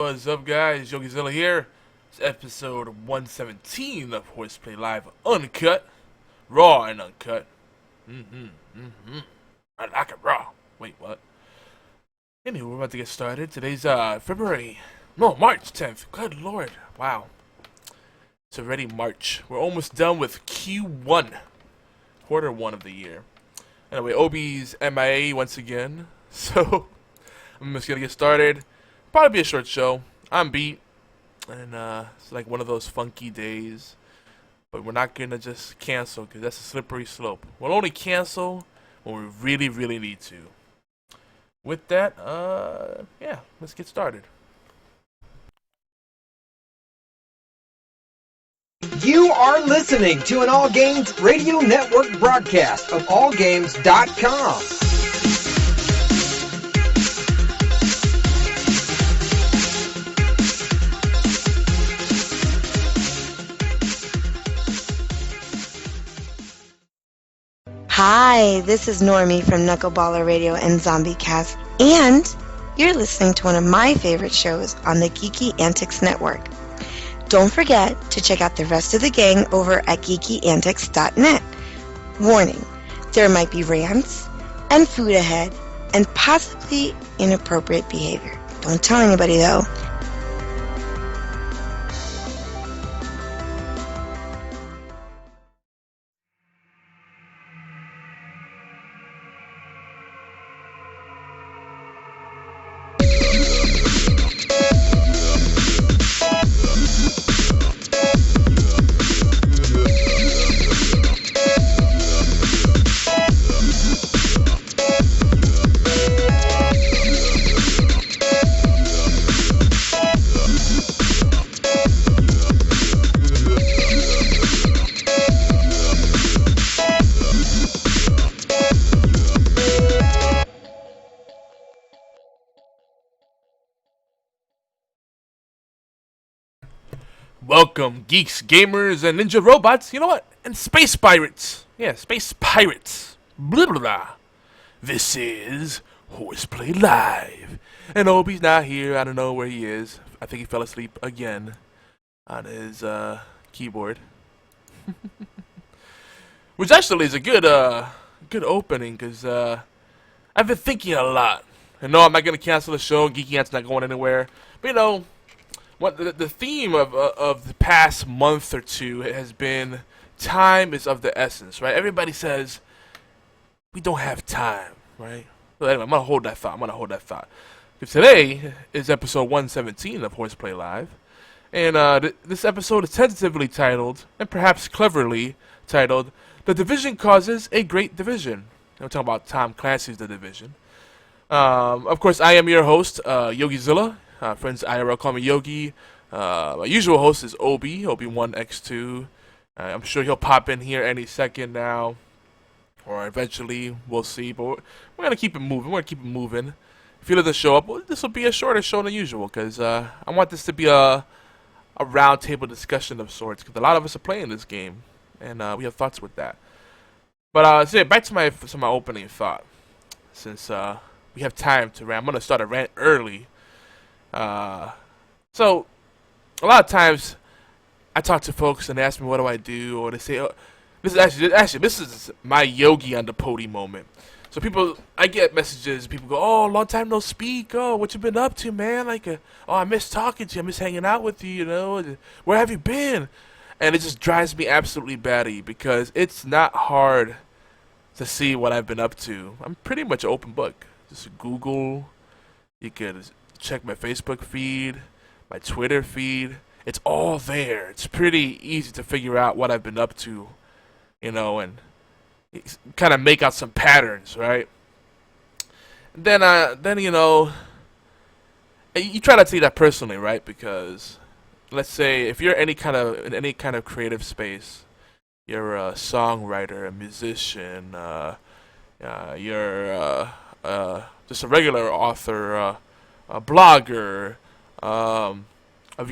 What's up, guys? YogiZilla here. It's episode 117 of HorsePLAY Live Uncut. Raw and uncut. I like it raw. Wait, what? Anyway, we're about to get started. Today's March 10th. Good lord. Wow. It's already March. We're almost done with Q1. Quarter 1 of the year. Anyway, Obi's MIA once again. So, I'm just gonna get started. Probably be a short show. I'm beat, and it's like one of those funky days. But we're not gonna just cancel because that's a slippery slope. We'll only cancel when we really, really need to. With that, yeah, let's get started. You are listening to an All Games Radio Network broadcast of allgames.com. Hi, this is Normie from Knuckleballer Radio and Zombie Cast, and you're listening to one of my favorite shows on the Geeky Antics Network. Don't forget to check out the rest of the gang over at geekyantics.net. Warning, there might be rants and food ahead and possibly inappropriate behavior. Don't tell anybody though. Welcome, geeks, gamers, and ninja robots. You know what? And space pirates. Yeah, space pirates. Blah, blah, blah. This is HorsePLAY Live. And Obi's not here. I don't know where he is. I think he fell asleep again on his keyboard. Which actually is a good opening, because I've been thinking a lot. And no, I'm not going to cancel the show. Geeky Ant's not going anywhere. But, you know, what the theme of the past month or two has been time is of the essence, right? Everybody says we don't have time, right? But anyway, I'm gonna hold that thought. Because today is episode 117 of HorsePLAY Live, and this episode is tentatively titled, and perhaps cleverly titled, "The Division Causes a Great Division." I'm talking about Tom Clancy's The Division. Of course, I am your host, YogiZilla. Friends IRL call me Yogi. My usual host is ObioneX2. I'm sure he'll pop in here any second now, or eventually, we'll see. But we're gonna keep it moving. If he doesn't show up, well, this will be a shorter show than usual, because I want this to be a round table discussion of sorts, because a lot of us are playing this game, and we have thoughts with that. But so yeah, back to my opening thought. Since we have time to rant, I'm gonna start a rant early. So a lot of times I talk to folks and they ask me what do I do, or they say, oh, this is my Yogi on the podium moment. So I get messages, people go, oh, long time no speak, oh, what you been up to, man? Like, oh, I miss talking to you, I miss hanging out with you, you know, where have you been? And it just drives me absolutely batty, because it's not hard to see what I've been up to. I'm pretty much an open book. Just Google, you could check my Facebook feed, my Twitter feed. It's all there. It's pretty easy to figure out what I've been up to, you know, and kind of make out some patterns, right? And then you know, you try not to take that personally, right? Because let's say if you're in any kind of creative space, you're a songwriter, a musician, you're just a regular author, a blogger, a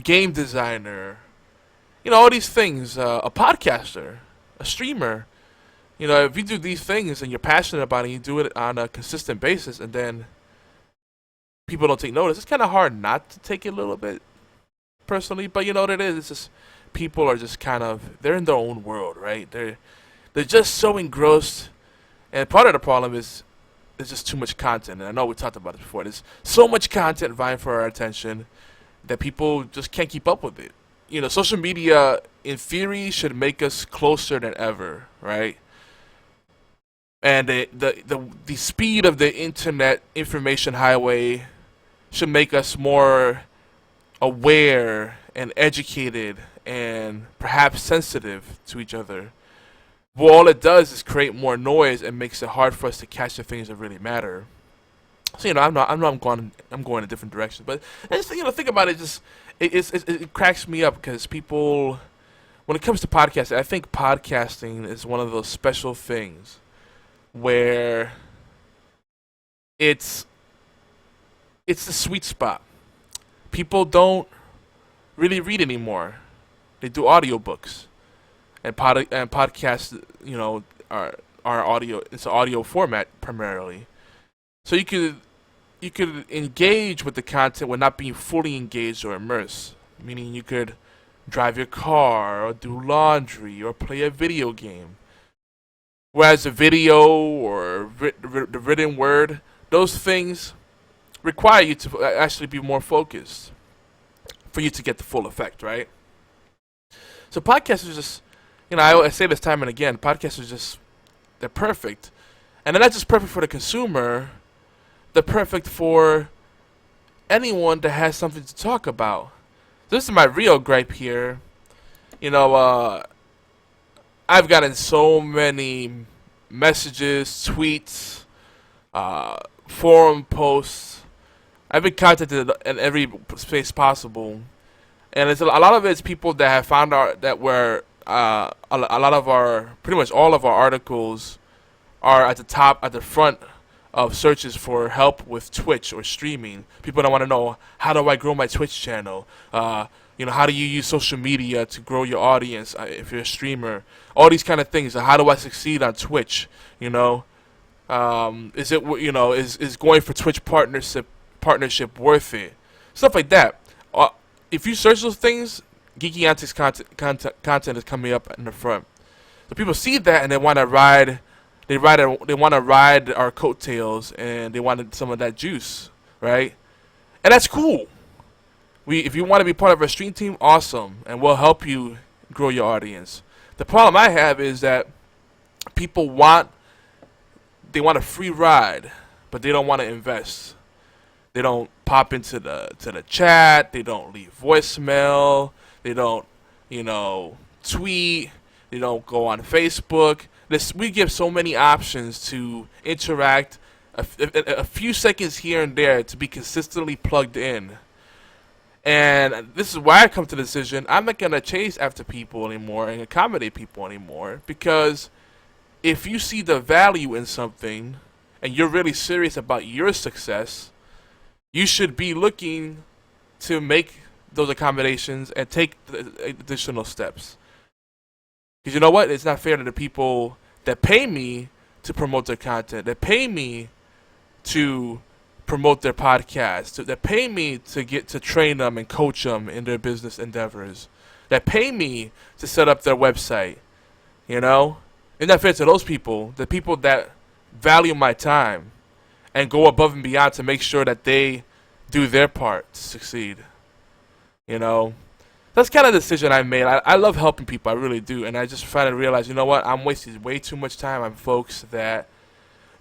game designer, you know, all these things, a podcaster, a streamer. You know, if you do these things and you're passionate about it, and you do it on a consistent basis, and then people don't take notice. It's kind of hard not to take it a little bit personally, but you know what it is? It's just people are just kind of, they're in their own world, right? They're just so engrossed, and part of the problem is there's just too much content. And I know we talked about it before. There's so much content vying for our attention that people just can't keep up with it. You know, social media, in theory, should make us closer than ever, right? And the speed of the internet information highway should make us more aware and educated and perhaps sensitive to each other. But all it does is create more noise and makes it hard for us to catch the things that really matter. So you know, I'm going in a different direction, but just, you know, think about it. Just it cracks me up because people, when it comes to podcasting, I think podcasting is one of those special things where it's the sweet spot. People don't really read anymore. They do audiobooks. And podcasts, you know, are audio. It's an audio format primarily. So you could engage with the content without being fully engaged or immersed. Meaning you could drive your car or do laundry or play a video game. Whereas the video or the written word, those things require you to actually be more focused for you to get the full effect, right? So podcasts are just, you know, I say this time and again, podcasts are just, they're perfect. And they're not just perfect for the consumer, they're perfect for anyone that has something to talk about. This is my real gripe here. You know, I've gotten so many messages, tweets, forum posts. I've been contacted in every space possible, and it's a lot of it's people that have found out that we're a lot of our, pretty much all of our articles are at the front of searches for help with Twitch or streaming. People that want to know, how do I grow my Twitch channel? You know, how do you use social media to grow your audience if you're a streamer? All these kind of things. How do I succeed on Twitch? You know, is it, you know, is going for Twitch partnership worth it? Stuff like that. If you search those things, Geeky Antics content is coming up in the front. So people see that and they want to ride. They want to ride our coattails, and they wanted some of that juice, right? And that's cool. If you want to be part of our stream team, awesome, and we'll help you grow your audience. The problem I have is that people want a free ride, but they don't want to invest. They don't pop into the chat. They don't leave voicemail. They don't, you know, tweet. They don't go on Facebook. We give so many options to interact, a few seconds here and there to be consistently plugged in. And this is why I come to the decision, I'm not going to chase after people anymore and accommodate people anymore. Because if you see the value in something and you're really serious about your success, you should be looking to make those accommodations and take additional steps. Because you know what? It's not fair to the people that pay me to promote their content, that pay me to promote their podcast, that pay me to train them and coach them in their business endeavors, that pay me to set up their website. You know? It's not fair to those people, the people that value my time and go above and beyond to make sure that they do their part to succeed. You know? That's kind of the decision I made. I love helping people, I really do, and I just finally realized, you know what, I'm wasting way too much time on folks that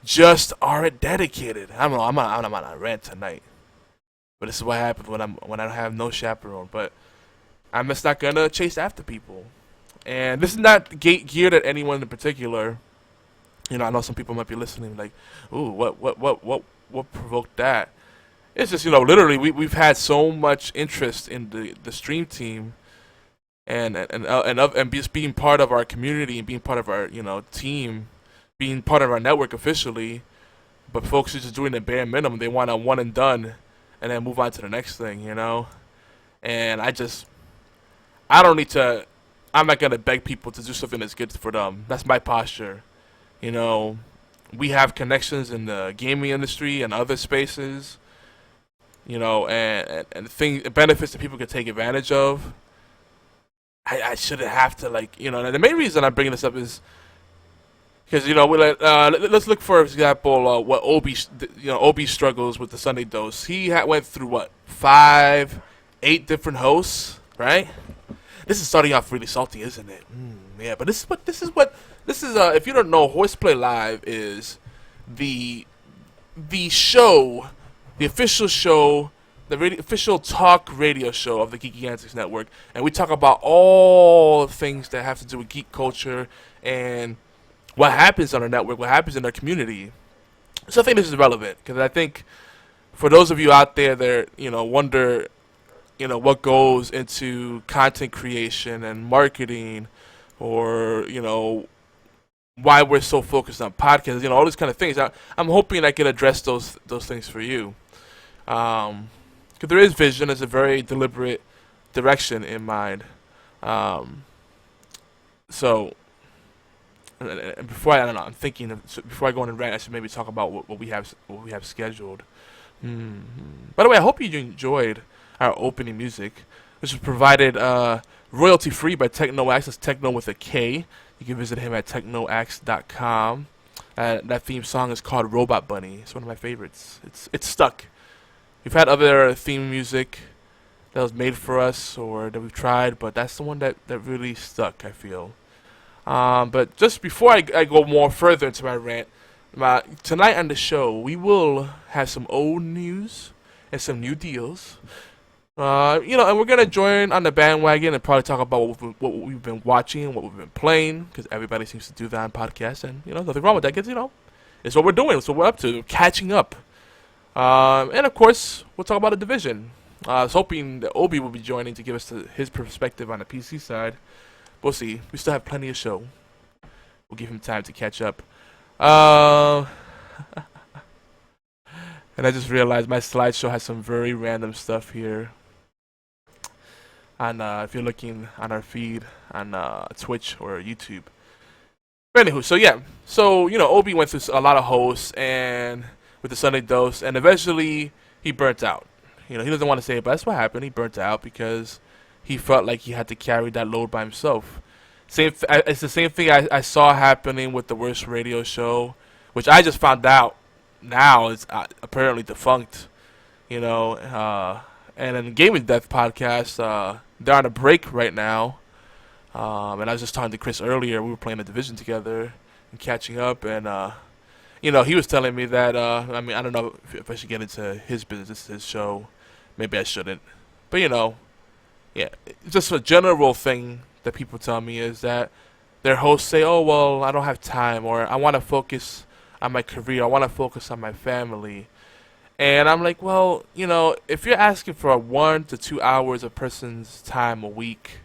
just aren't dedicated. I don't know, I'm on a rant tonight, but this is what happens when I have no chaperone. But I'm just not gonna chase after people, and this is not geared at anyone in particular. You know, I know some people might be listening, like, ooh, what provoked that? It's just, you know, literally we've had so much interest in the stream team, and just being part of our community and being part of our, you know, team, being part of our network officially. But folks are just doing the bare minimum. They want a one and done, and then move on to the next thing, you know. And I don't need to. I'm not gonna beg people to do something that's good for them. That's my posture, you know. We have connections in the gaming industry and other spaces. and things, benefits that people can take advantage of. I shouldn't have to and the main reason I'm bringing this up is because let's look, for example, what Obi struggles with the Sunday dose. He went through what, 5, 8 different hosts, right? This is starting off really salty, isn't it? Yeah, but this is if you don't know, HorsePLAY Live is the show, the official show, the official talk radio show of the Geeky Antics Network, and we talk about all things that have to do with geek culture and what happens on our network, what happens in our community. So I think this is relevant because I think for those of you out there that wonder, what goes into content creation and marketing, or why we're so focused on podcasts, all these kind of things. I'm hoping I can address those things for you. Because there is vision, there's a very deliberate direction in mind. So. And before I'm thinking before I go on and rant, I should maybe talk about what we have scheduled. By the way, I hope you enjoyed our opening music, which was provided royalty free by TechnoAxe. That's Techno with a K. You can visit him at technoaxe.com. That theme song is called Robot Bunny. It's one of my favorites. It's stuck. We've had other theme music that was made for us or that we've tried, but that's the one that really stuck, I feel. But just before I go more further into my rant, tonight on the show, we will have some old news and some new deals. And we're going to join on the bandwagon and probably talk about what we've been watching and what we've been playing, because everybody seems to do that on podcasts, and, nothing wrong with that, because, it's what we're doing, it's what we're up to, catching up. And, of course, we'll talk about the division. I was hoping that Obi will be joining to give us his perspective on the PC side. We'll see. We still have plenty of show. We'll give him time to catch up. And I just realized my slideshow has some very random stuff here. And if you're looking on our feed on Twitch or YouTube. But anywho, so yeah. So, Obi went through a lot of hosts and with the Sunday dose, and eventually he burnt out. He doesn't want to say it, but that's what happened. He burnt out because he felt like he had to carry that load by himself. It's the same thing I saw happening with the Worst Radio Show, which I just found out now is apparently defunct. And then Gaming Death Podcast, they're on a break right now. And I was just talking to Chris earlier. We were playing the Division together and catching up. And, he was telling me that, I don't know if I should get into his business. This is his show. Maybe I shouldn't. But, yeah, just a general thing that people tell me is that their hosts say, oh, well, I don't have time, or I want to focus on my career, I want to focus on my family. And I'm like, well, if you're asking for 1 to 2 hours of person's time a week,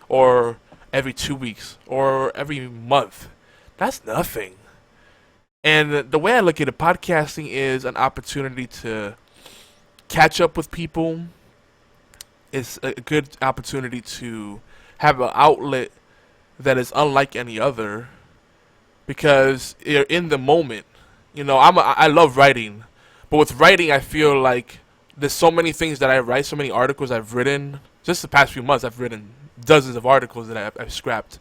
or every 2 weeks, or every month, that's nothing. And the way I look at it, podcasting is an opportunity to catch up with people. It's a good opportunity to have an outlet that is unlike any other, because you're in the moment. I love writing, but with writing, I feel like there's so many things that I write, so many articles I've written. Just the past few months, I've written dozens of articles that I've scrapped.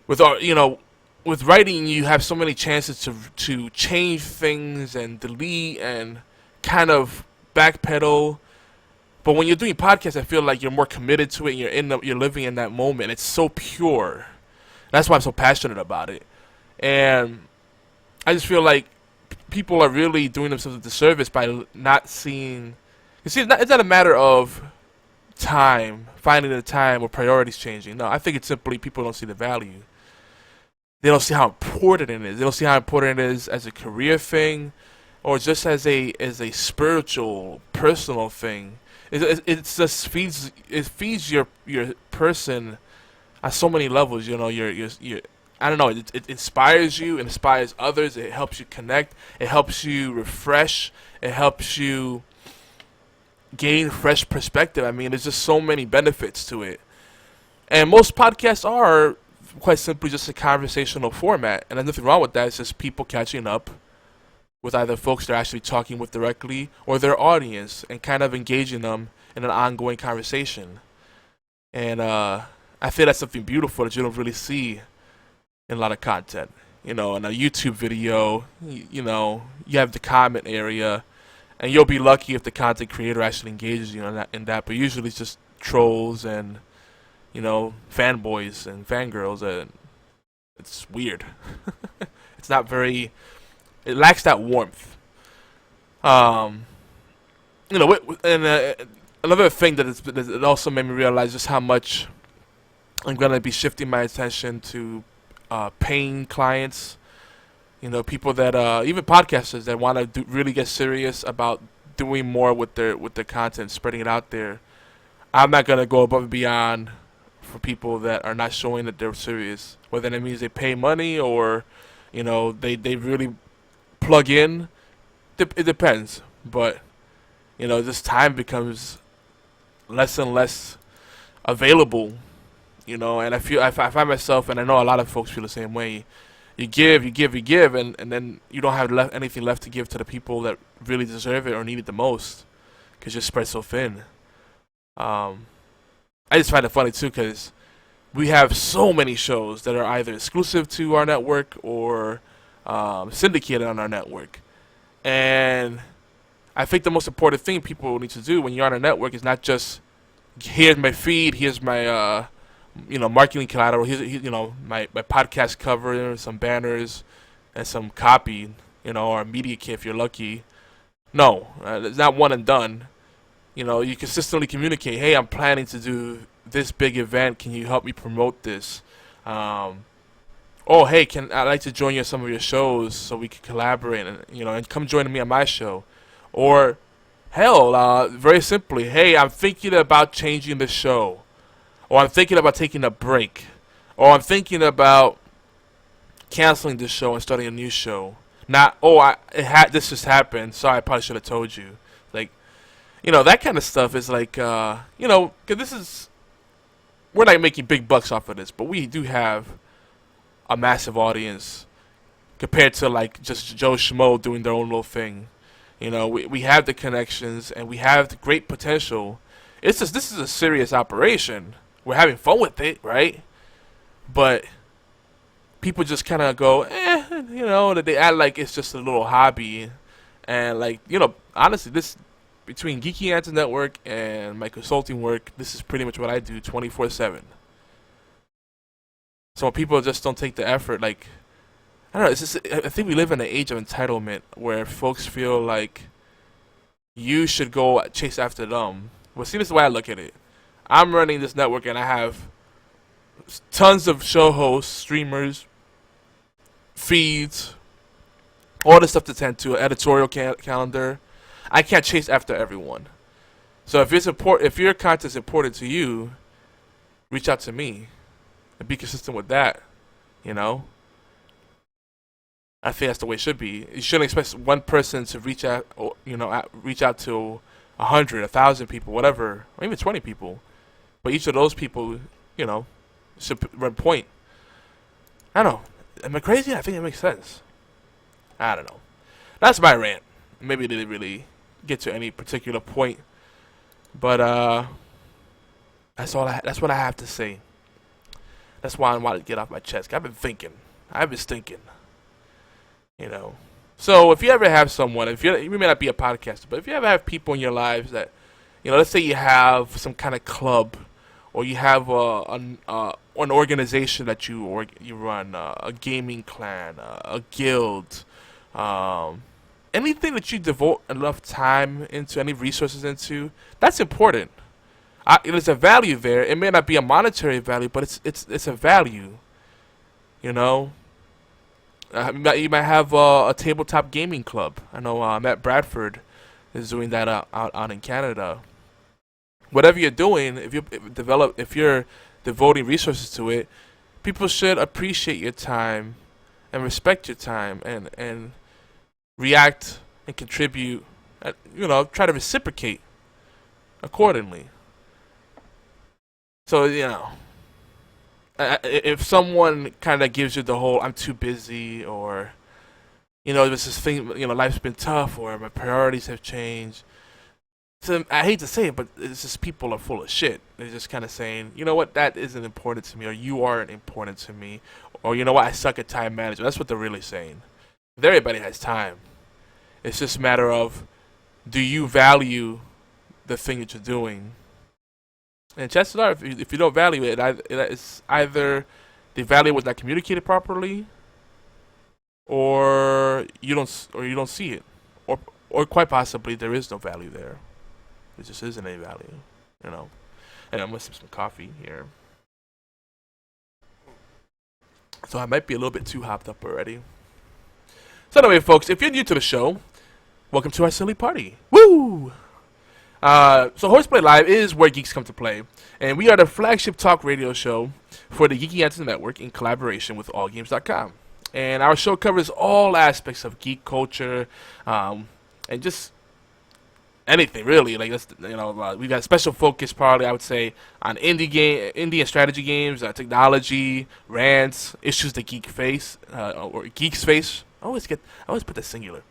With writing, you have so many chances to change things and delete and kind of backpedal. But when you're doing podcasts, I feel like you're more committed to it, and you're living in that moment. It's so pure. That's why I'm so passionate about it. And I just feel like people are really doing themselves a disservice by not seeing. You see, it's not a matter of time, finding the time, or priorities changing. No, I think it's simply people don't see the value. They don't see how important it is. They don't see how important it is as a career thing, or just as a spiritual, personal thing. It just feeds your person on so many levels. I don't know. It inspires you. It inspires others. It helps you connect. It helps you refresh. It helps you gain fresh perspective. I mean, there's just so many benefits to it. And most podcasts are quite simply just a conversational format, and there's nothing wrong with that. It's just people catching up with either folks they're actually talking with directly or their audience and kind of engaging them in an ongoing conversation. And I feel that's something beautiful that you don't really see in a lot of content. In a YouTube video, you have the comment area, and you'll be lucky if the content creator actually engages you in that. But usually it's just trolls and fanboys and fangirls, and it's weird. It's not very. It lacks that warmth. And another thing that it also made me realize just how much I'm gonna be shifting my attention to paying clients. People that even podcasters that want to really get serious about doing more with their content, spreading it out there. I'm not gonna go above and beyond for people that are not showing that they're serious. Whether that means they pay money or they really plug in. It depends, but this time becomes less and less available. And I find myself, and I know a lot of folks feel the same way. You give, and then you don't have anything left to give to the people that really deserve it or need it the most, because you're spread so thin. I just find it funny too, because we have so many shows that are either exclusive to our network or syndicated on our network, and I think the most important thing people need to do when you're on a network is not just here's my feed, here's my marketing collateral, here's my podcast cover, some banners, and some copy, or a media kit if you're lucky. No, it's not one and done. You consistently communicate, hey, I'm planning to do this big event, can you help me promote this? Oh, hey, I'd like to join you on some of your shows so we can collaborate, and come join me on my show. Or, hell, very simply, hey, I'm thinking about changing the show. Or I'm thinking about taking a break. Or I'm thinking about canceling this show and starting a new show. Not, this just happened, sorry, I probably should have told you. Like, that kind of stuff is like, because we're not making big bucks off of this, but we do have a massive audience compared to like just Joe Schmo doing their own little thing. We have the connections and we have the great potential. This is a serious operation. We're having fun with it, right? But people just kind of go, that they act like it's just a little hobby. And like, honestly, this between Geeky Antics Network and my consulting work, this is pretty much what I do 24/7. So when people just don't take the effort, like, I don't know, I think we live in an age of entitlement where folks feel like you should go chase after them. Well, see, this is the way I look at it. I'm running this network and I have tons of show hosts, streamers, feeds, all this stuff to tend to, an editorial calendar. I can't chase after everyone. So if your content's important to you, reach out to me and be consistent with that. I think that's the way it should be. You shouldn't expect one person to reach out, reach out to 100, 1,000 people, whatever, or even 20 people. But each of those people, should run point. I don't know. Am I crazy? I think it makes sense. I don't know. That's my rant. Maybe it didn't really get to any particular point, but that's what I have to say. That's why I wanted to get off my chest. I've been thinking. I've been stinking. So if you ever have someone, you may not be a podcaster, but if you ever have people in your lives that, let's say you have some kind of club, or you have an organization that you run, a gaming clan, a guild, anything that you devote enough time into, any resources into, that's important. There's a value there. It may not be a monetary value, but it's a value. You might have a tabletop gaming club. I know Matt Bradford is doing that out in Canada. Whatever you're doing, if you're devoting resources to it, people should appreciate your time and respect your time and react and contribute. Try to reciprocate accordingly. So if someone kind of gives you the whole "I'm too busy" or It's this thing, life's been tough or my priorities have changed. So I hate to say it, but it's just people are full of shit. They're just kind of saying, you know what, that isn't important to me, or you aren't important to me, or you know what, I suck at time management. That's what they're really saying. Everybody has time. It's just a matter of, do you value the thing that you're doing? And chances are, if you don't value it, it's either the value was not communicated properly, or you don't see it, or quite possibly there is no value there. There just isn't any value, And I'm gonna sip some coffee here, so I might be a little bit too hopped up already. So anyway, folks, if you're new to the show, welcome to our silly party. Woo! So HorsePLAY Live is where geeks come to play, and we are the flagship talk radio show for the Geeky Antics Network in collaboration with AllGames.com. And our show covers all aspects of geek culture, and just anything really. Like we got a special focus, probably I would say, on indie and strategy games, technology, rants, issues that geeks face. I always put the singular.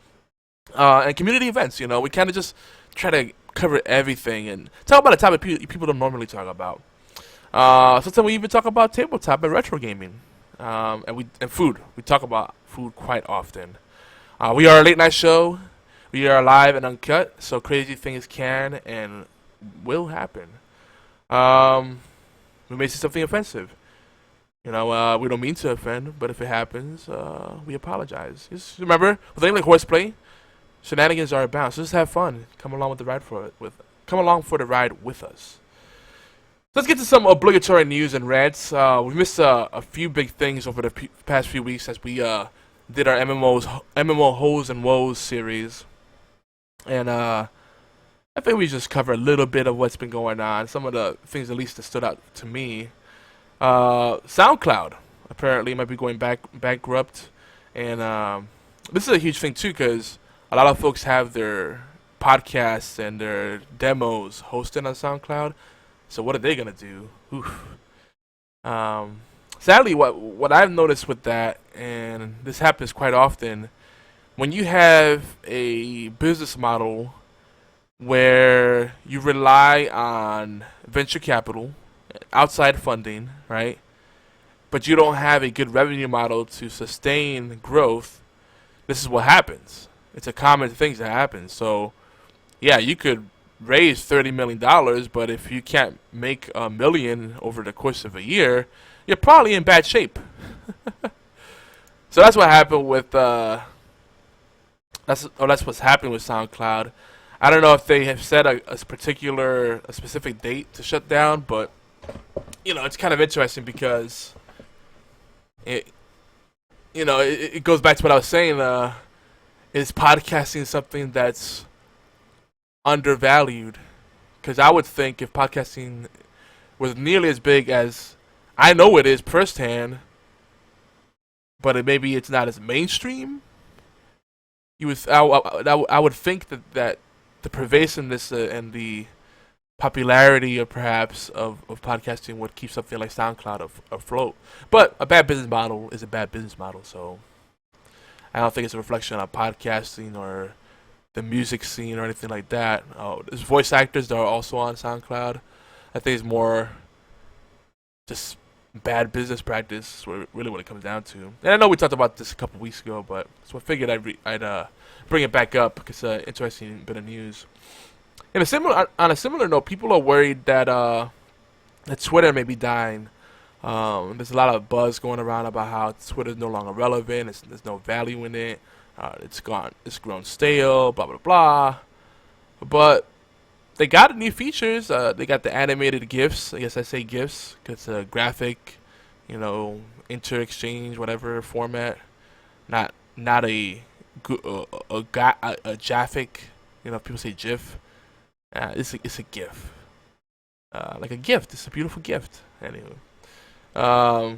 And community events. We kind of just try to cover everything and talk about a topic people don't normally talk about. Sometimes we even talk about tabletop and retro gaming, and food. We talk about food quite often. We are a late night show. We are live and uncut, so crazy things can and will happen. We may say something offensive. We don't mean to offend, but if it happens, we apologize. Just remember, with anything like HorsePLAY, shenanigans are abound. So just have fun. Come along for the ride with us. Let's get to some obligatory news and rants. We missed a few big things over the past few weeks as we did our MMO Hoes and Woes series. And I think we just cover a little bit of what's been going on. Some of the things at least that stood out to me. SoundCloud apparently might be going bankrupt. And this is a huge thing too, because a lot of folks have their podcasts and their demos hosted on SoundCloud. So what are they gonna do? Oof. Sadly, what I've noticed with that, and this happens quite often, when you have a business model where you rely on venture capital, outside funding, right? But you don't have a good revenue model to sustain growth, this is what happens. It's a common thing that happens. So, yeah, you could raise $30 million, but if you can't make $1 million over the course of a year, you're probably in bad shape. So that's what happened with that's what's happening with SoundCloud. I don't know if they have set a specific date to shut down, but it's kind of interesting because it goes back to what I was saying. Is podcasting something that's undervalued? Because I would think if podcasting was nearly as big as I know it is firsthand, but maybe it's not as mainstream. I would think that the pervasiveness and the popularity of podcasting would keep something like SoundCloud afloat. But a bad business model is a bad business model, so I don't think it's a reflection on podcasting or the music scene or anything like that. There's voice actors that are also on SoundCloud. I think it's more just bad business practice, really what it comes down to. And I know we talked about this a couple weeks ago, but so I figured I'd bring it back up because it's an interesting bit of news. On a similar note, people are worried that Twitter may be dying. There's a lot of buzz going around about how Twitter is no longer relevant. There's no value in it. It's grown stale. Blah blah blah. But they got new features. They got the animated GIFs. I guess I say GIFs because it's a graphic, inter-exchange, whatever format. Not a graphic. People say GIF. It's a GIF. Like a gift. It's a beautiful gift. Anyway. So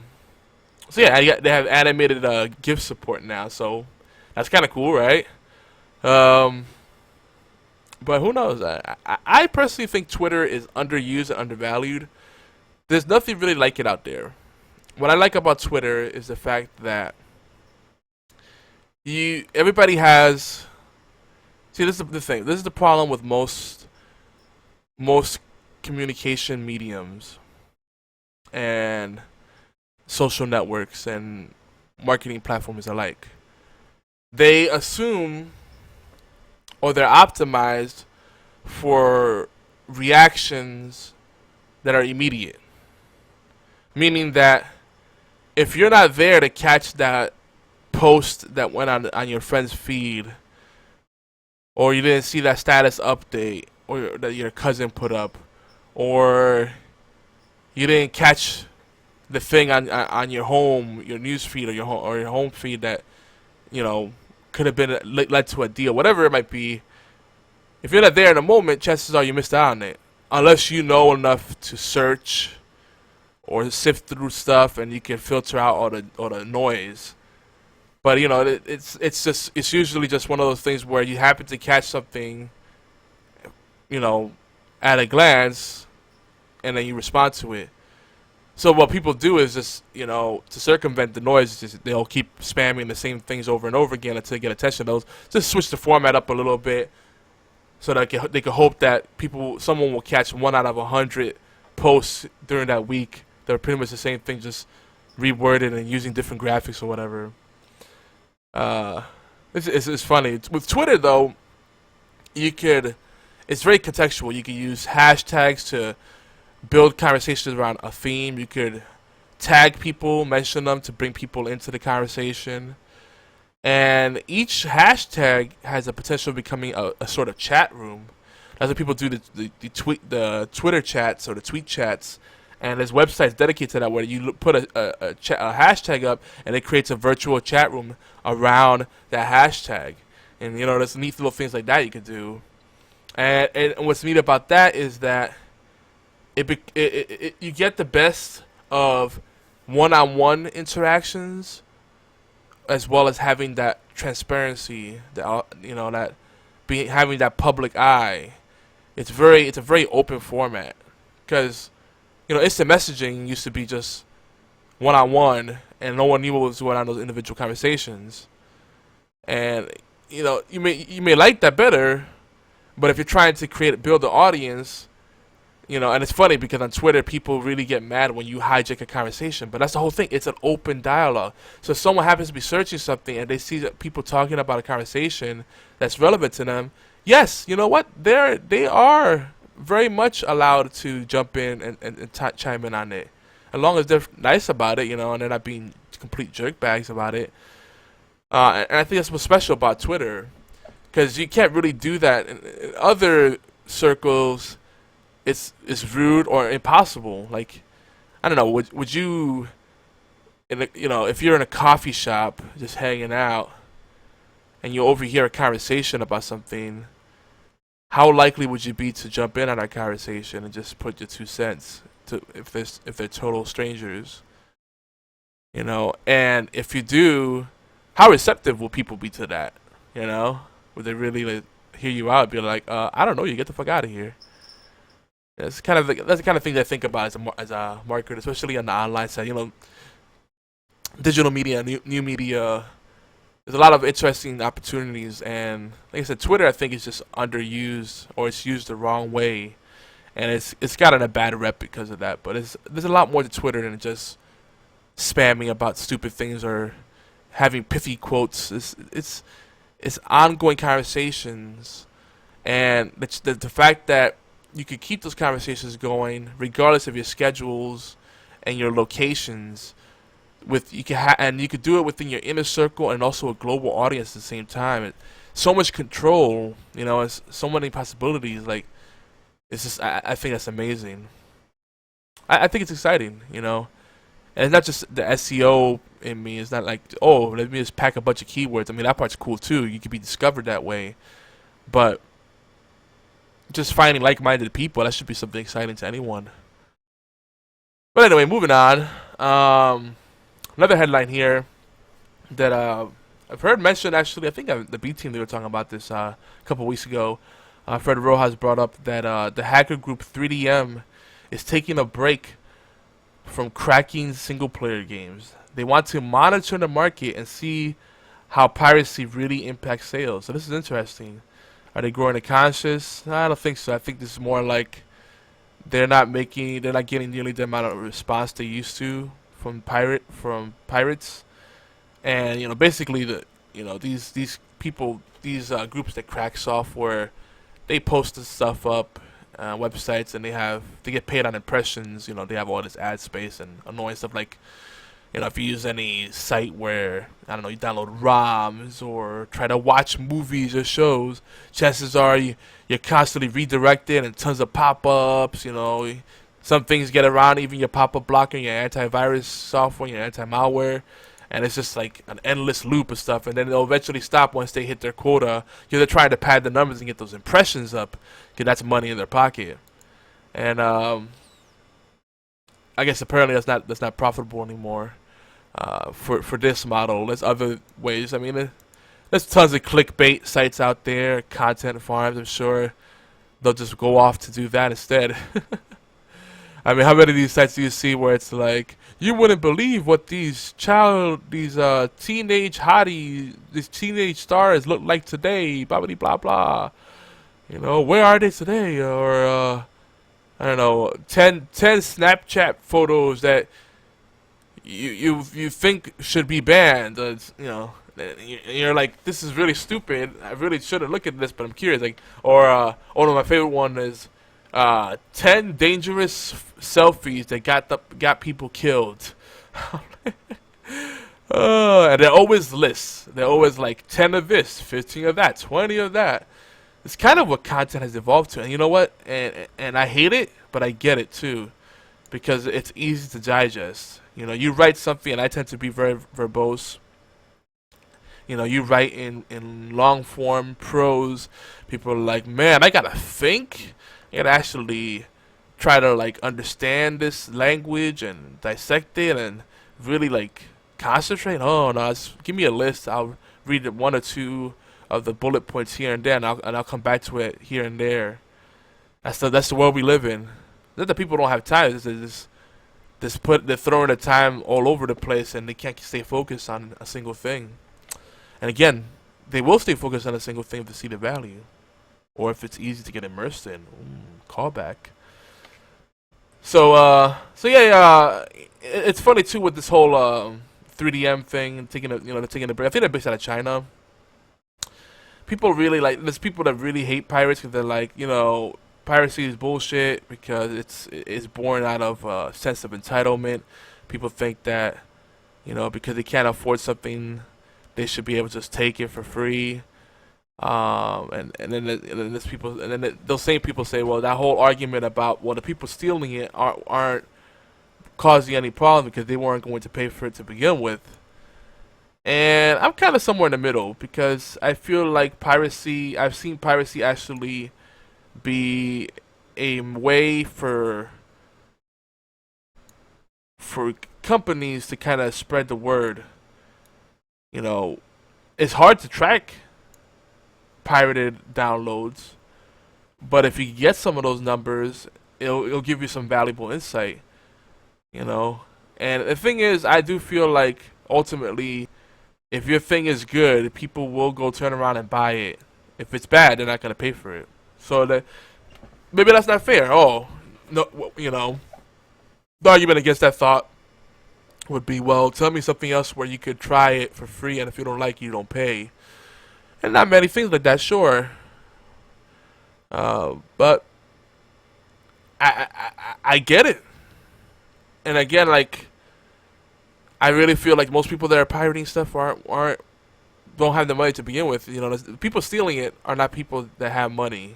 yeah, they have animated GIF support now. So that's kind of cool, right? But who knows? I personally think Twitter is underused and undervalued. There's nothing really like it out there. What I like about Twitter is the fact that everybody has. See, this is the thing. This is the problem with most communication mediums and social networks and marketing platforms alike. They assume, or they're optimized for reactions that are immediate. Meaning that if you're not there to catch that post that went on your friend's feed, or you didn't see that status update, or that your cousin put up, or you didn't catch the thing on your news feed, or your home feed that could have been led to a deal, whatever it might be. If you're not there in the moment, chances are you missed out on it, unless you know enough to search or sift through stuff and you can filter out all the noise. But it's usually just one of those things where you happen to catch something, at a glance, and then you respond to it. So what people do is just, to circumvent the noise, they'll keep spamming the same things over and over again until they get attention. They'll just switch the format up a little bit, so that they can hope that someone will catch 1 out of 100 posts during that week. They're pretty much the same thing, just reworded and using different graphics or whatever. It's funny. With Twitter, though, it's very contextual. You can use hashtags to build conversations around a theme. You could tag people, mention them to bring people into the conversation. And each hashtag has a potential of becoming a sort of chat room. That's what people do the Twitter chats or the tweet chats. And there's websites dedicated to that where you put a hashtag up and it creates a virtual chat room around that hashtag. And there's neat little things like that you can do. And what's neat about that is that you get the best of one-on-one interactions, as well as having that transparency, having that public eye. It's a very open format, because instant messaging used to be just one-on-one, and no one knew what was going on in those individual conversations. And you may like that better, but if you're trying to build an audience, and it's funny because on Twitter people really get mad when you hijack a conversation, but that's the whole thing. It's an open dialogue. So if someone happens to be searching something and they see that people talking about a conversation that's relevant to them, yes, you know what? They are very much allowed to jump in and chime in on it, as long as they're nice about it, and they're not being complete jerkbags about it. And I think that's what's special about Twitter, because you can't really do that in other circles. It's rude or impossible. Like, I don't know. Would you, if you're in a coffee shop just hanging out, and you overhear a conversation about something, how likely would you be to jump in on that conversation and just put your 2 cents if they're total strangers? And if you do, how receptive will people be to that? Would they really hear you out and be like, I don't know, you get the fuck out of here? That's the kind of thing that I think about as a marketer, especially on the online side. Digital media, new media. There's a lot of interesting opportunities, and like I said, Twitter I think is just underused, or it's used the wrong way, and it's gotten a bad rep because of that. But there's a lot more to Twitter than just spamming about stupid things or having pithy quotes. It's ongoing conversations, and the fact that you could keep those conversations going regardless of your schedules and your locations. And you could do it within your inner circle and also a global audience at the same time. So much control, it's so many possibilities. Like, it's just, I think that's amazing. I think it's exciting, and it's not just the SEO in me. It's not like, oh, let me just pack a bunch of keywords. I mean, that part's cool too. You could be discovered that way, but just finding like-minded people, that should be something exciting to anyone. But anyway, moving on. Another headline here that I've heard mentioned, actually, I think the B team, they were talking about this a couple weeks ago. Fred Rojas brought up that the hacker group 3DM is taking a break from cracking single-player games. They want to monitor the market and see how piracy really impacts sales. So this is interesting. Are they growing the conscious? I don't think so. I think this is more like they're not getting nearly the amount of response they used to from pirates. And basically these people, these groups that crack software, they post this stuff up websites, and they get paid on impressions. They have all this ad space and annoying stuff like, if you use any site where, I don't know, you download ROMs or try to watch movies or shows, chances are you're constantly redirected and tons of pop-ups. Some things get around even your pop-up blocker, your antivirus software, your anti-malware, and it's just like an endless loop of stuff. And then they'll eventually stop once they hit their quota, because they're trying to pad the numbers and get those impressions up, because that's money in their pocket. And I guess apparently that's not profitable anymore. For this model. There's other ways. I mean, there's tons of clickbait sites out there, content farms. I'm sure they'll just go off to do that instead. I mean, how many of these sites do you see where it's like, you wouldn't believe what these teenage hotties, these teenage stars look like today, blah blah blah blah. Where are they today? Or I don't know, 10 Snapchat photos that you think should be banned. You're like, this is really stupid. I really shouldn't look at this, but I'm curious. Like, or one of my favorite one is 10 dangerous selfies that got people killed. And they're always lists. They're always like 10 of this, 15 of that, 20 of that. It's kind of what content has evolved to. And you know what? And I hate it, but I get it too, because it's easy to digest. You write something, and I tend to be very verbose. You write in long form prose. People are like, man, I gotta think. I gotta actually try to like understand this language and dissect it and really like concentrate. Oh no, just give me a list. I'll read one or two of the bullet points here and there, and I'll come back to it here and there. That's the world we live in. Not that people don't have time. They're throwing the time all over the place, and they can't stay focused on a single thing. And again, they will stay focused on a single thing if they see the value, or if it's easy to get immersed in. Callback. So yeah, it's funny too with this whole 3DM thing, taking a break. I think they're based out of China. People really there's people that really hate pirates because they're like, piracy is bullshit because it's born out of a sense of entitlement. People think that, because they can't afford something, they should be able to just take it for free. And then those same people say, well, that whole argument about, well, the people stealing it aren't causing any problem because they weren't going to pay for it to begin with. And I'm kind of somewhere in the middle, because I feel like I've seen piracy actually be a way for companies to kind of spread the word. It's hard to track pirated downloads, but if you get some of those numbers, it'll give you some valuable insight. And the thing is, I do feel like ultimately, if your thing is good, people will go turn around and buy it. If it's bad, they're not gonna pay for it. So maybe that's not fair. Oh, no, the argument against that thought would be, well, tell me something else where you could try it for free, and if you don't like it, you don't pay. And not many things like that, sure. But I get it. And again, like, I really feel like most people that are pirating stuff don't have the money to begin with. The people stealing it are not people that have money.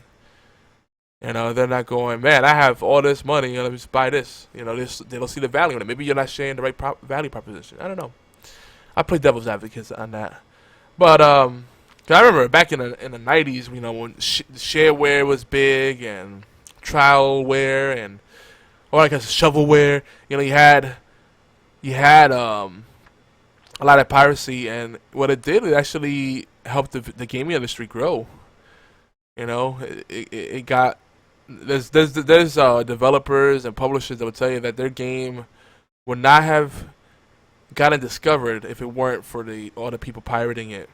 They're not going, man, I have all this money, let me just buy this. They don't see the value in it. Maybe you're not sharing the right value proposition. I don't know. I play devil's advocate on that. But I remember back in the 90s, when shareware was big and trialware and shovelware. You had a lot of piracy, and what it did, it actually helped the gaming industry grow. It got there's developers and publishers that will tell you that their game would not have gotten discovered if it weren't for all the people pirating it.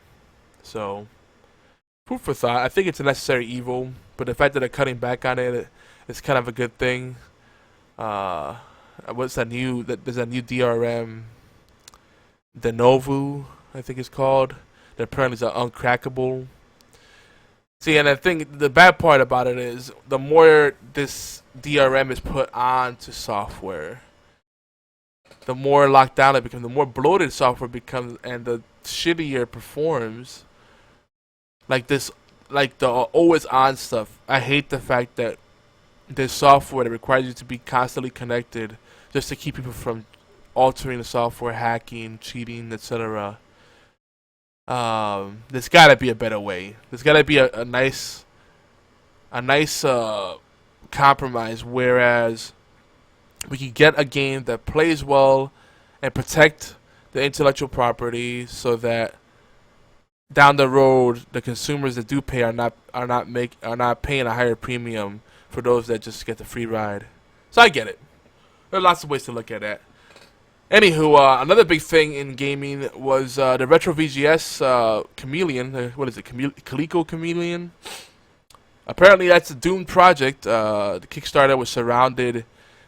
So, food for thought. I think it's a necessary evil, but the fact that they're cutting back on it, it's kind of a good thing. What's that new? There's a new DRM, Denovu, I think it's called. That apparently is uncrackable. See, and I think the bad part about it is the more this DRM is put onto software, the more locked down it becomes, the more bloated software becomes, and the shittier it performs. Like this, like the always on stuff. I hate the fact that there's software that requires you to be constantly connected just to keep people from altering the software, hacking, cheating, etc. There's gotta be a better way. There's gotta be a nice compromise, whereas we can get a game that plays well and protect the intellectual property, so that down the road the consumers that do pay are not paying a higher premium for those that just get the free ride. So I get it. There are lots of ways to look at that. Anywho, another big thing in gaming was the Retro VGS Chameleon. What is it? Coleco Chameleon? Apparently that's a doomed project. The Kickstarter was surrounded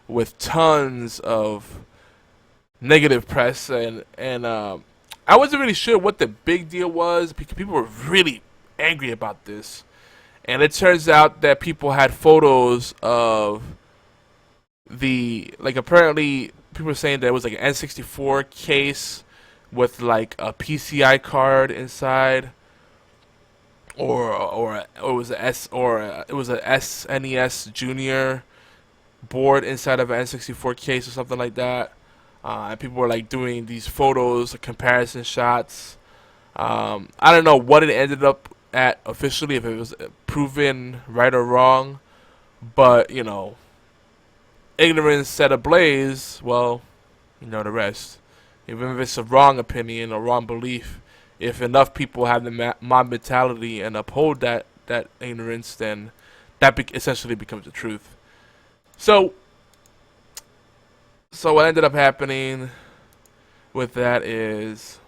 with tons of negative press, and I wasn't really sure what the big deal was, because people were really angry about this. And it turns out that people had photos of apparently people were saying that it was like an N64 case with like a PCI card inside, or it was a SNES Junior board inside of an N64 case or something like that. And people were like doing these photos, comparison shots. I don't know what it ended up at officially, if it was proven right or wrong, but you know, ignorance set ablaze, well, you know the rest. Even if it's a wrong opinion or wrong belief, if enough people have the mob mentality and uphold that ignorance, then that essentially becomes the truth. So what ended up happening with that is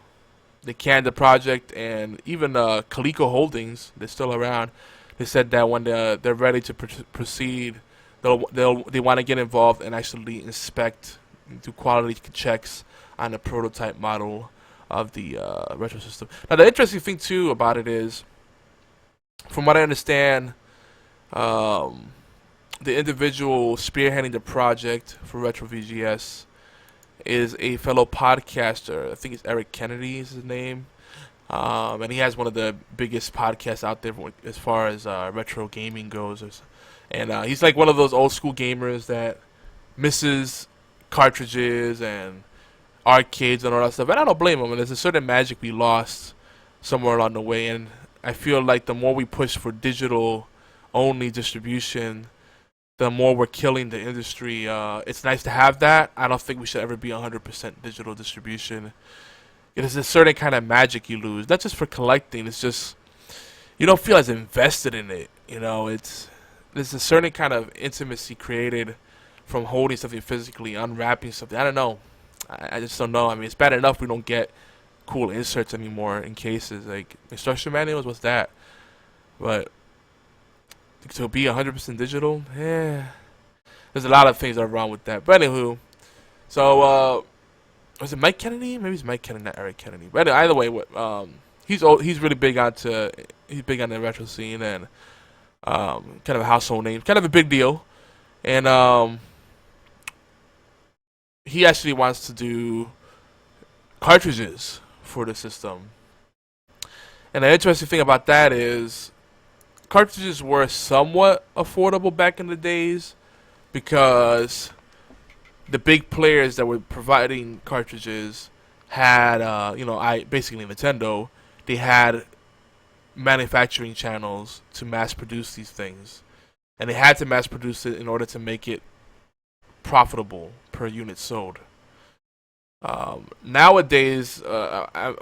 they canned the project, and even Coleco Holdings, they're still around. They said that when they're ready to proceed, they want to get involved and actually inspect, do quality checks on the prototype model of the retro system. Now the interesting thing too about it is, from what I understand, the individual spearheading the project for Retro VGS is a fellow podcaster. I think it's Eric Kennedy is his name. And he has one of the biggest podcasts out there as far as retro gaming goes. And he's like one of those old school gamers that misses cartridges and arcades and all that stuff. And I don't blame him. And there's a certain magic we lost somewhere along the way. And I feel like the more we push for digital only distribution, the more we're killing the industry. It's nice to have that. I don't think we should ever be 100% digital distribution. There's a certain kind of magic you lose, not just for collecting. It's just you don't feel as invested in it. You know, there's a certain kind of intimacy created from holding something physically, unwrapping something. I don't know. I just don't know. I mean, it's bad enough we don't get cool inserts anymore in cases, like instruction manuals. What's that? But to be 100% digital, there's a lot of things that are wrong with that. But anywho, so was it Mike Kennedy? Maybe it's Mike Kennedy, not Eric Kennedy. But anyway, either way, he's really big on the retro scene, and kind of a household name, kind of a big deal. And he actually wants to do cartridges for the system. And the interesting thing about that is cartridges were somewhat affordable back in the days, because the big players that were providing cartridges had, basically Nintendo, they had manufacturing channels to mass produce these things. And they had to mass produce it in order to make it profitable per unit sold. Nowadays,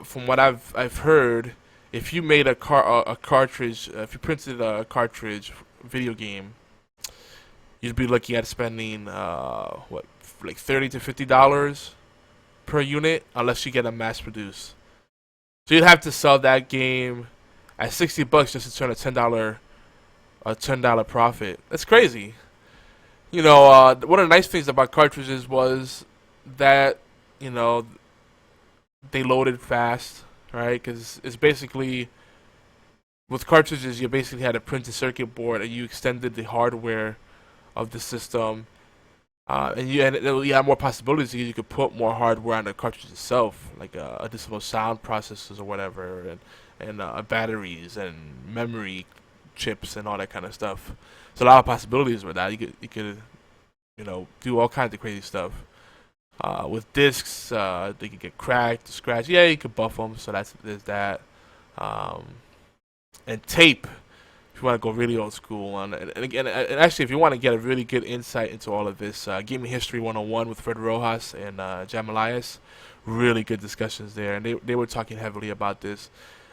from what I've heard, if you made a cartridge, if you printed a cartridge video game, you'd be looking at spending like $30 to $50 per unit unless you get a mass produce. So you'd have to sell that game at $60 just to turn a $10 profit. That's crazy. One of the nice things about cartridges was that they loaded fast, right? Because it's basically with cartridges, you basically had a printed circuit board and you extended the hardware of the system, and you had more possibilities. You could put more hardware on the cartridge itself, like additional sound processors or whatever, and batteries and memory chips and all that kind of stuff. So a lot of possibilities with that. You could do all kinds of crazy stuff. With discs, they could get cracked, scratched. Yeah, you could buff them. So there's that. And tape, if you want to go really old school. And actually, if you want to get a really good insight into all of this, Gaming History 101 with Fred Rojas and Jam Elias, really good discussions there. And they were talking heavily about this.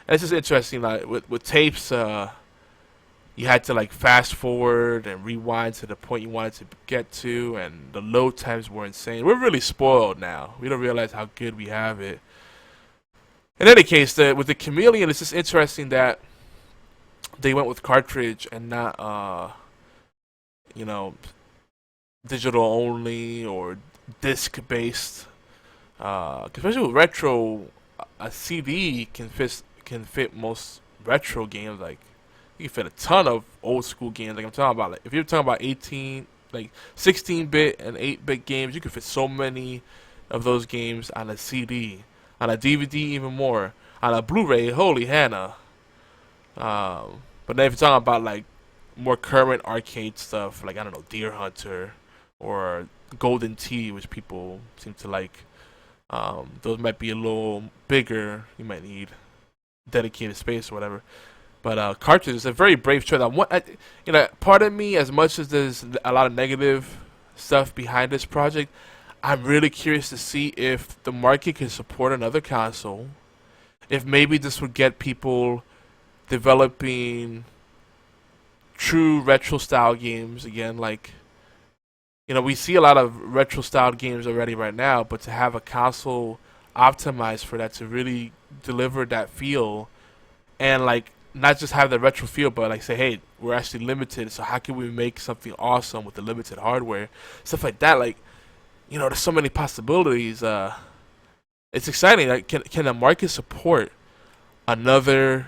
And it's just interesting, like with tapes, you had to like fast forward and rewind to the point you wanted to get to, and the load times were insane. We're really spoiled now. We don't realize how good we have it. In any case, with the Chameleon, it's just interesting that they went with cartridge and not, digital only or disc based. Especially with retro, a CD can fit most retro games. Like you can fit a ton of old school games. Like I'm talking about, like if you're talking about 16-bit and 8-bit games, you can fit so many of those games on a CD, on a DVD, even more on a Blu-ray. Holy Hannah! But then if you're talking about like more current arcade stuff, like I don't know, Deer Hunter or Golden Tee, which people seem to like, those might be a little bigger. You might need dedicated space or whatever. But cartridge is a very brave choice. Part of me, as much as there's a lot of negative stuff behind this project, I'm really curious to see if the market can support another console. If maybe this would get people developing true retro style games again. Like, we see a lot of retro style games already right now, but to have a console optimized for that, to really deliver that feel, and like not just have the retro feel, but like say, hey, we're actually limited, so how can we make something awesome with the limited hardware, stuff like that. Like, there's so many possibilities. It's exciting. Like, can the market support another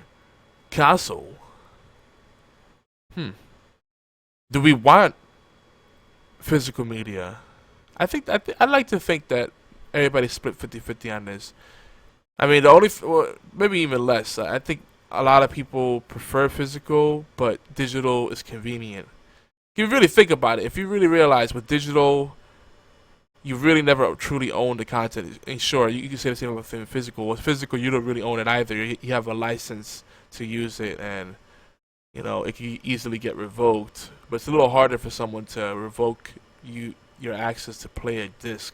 console? Do we want physical media? I'd like to think that everybody's split 50-50 on this. I mean, maybe even less. I think a lot of people prefer physical, but digital is convenient. If you really think about it, if you really realize with digital, you really never truly own the content. And sure, you can say the same thing with physical. With physical, you don't really own it either. You have a license to use it, and it can easily get revoked. But it's a little harder for someone to revoke your access to play a disc.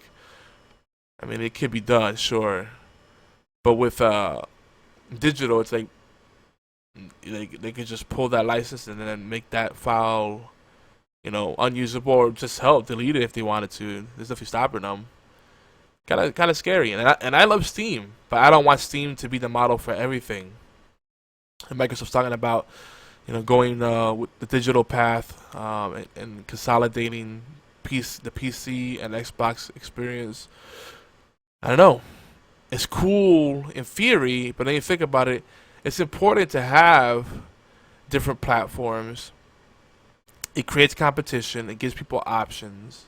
I mean, it could be done, sure, but with digital, it's like they could just pull that license and then make that file, unusable, or just delete it if they wanted to. There's nothing stopping them. Kind of scary. And I love Steam, but I don't want Steam to be the model for everything. And Microsoft's talking about, going with the digital path, and consolidating the PC and Xbox experience. I don't know. It's cool in theory, but then you think about it, it's important to have different platforms. It creates competition. It gives people options,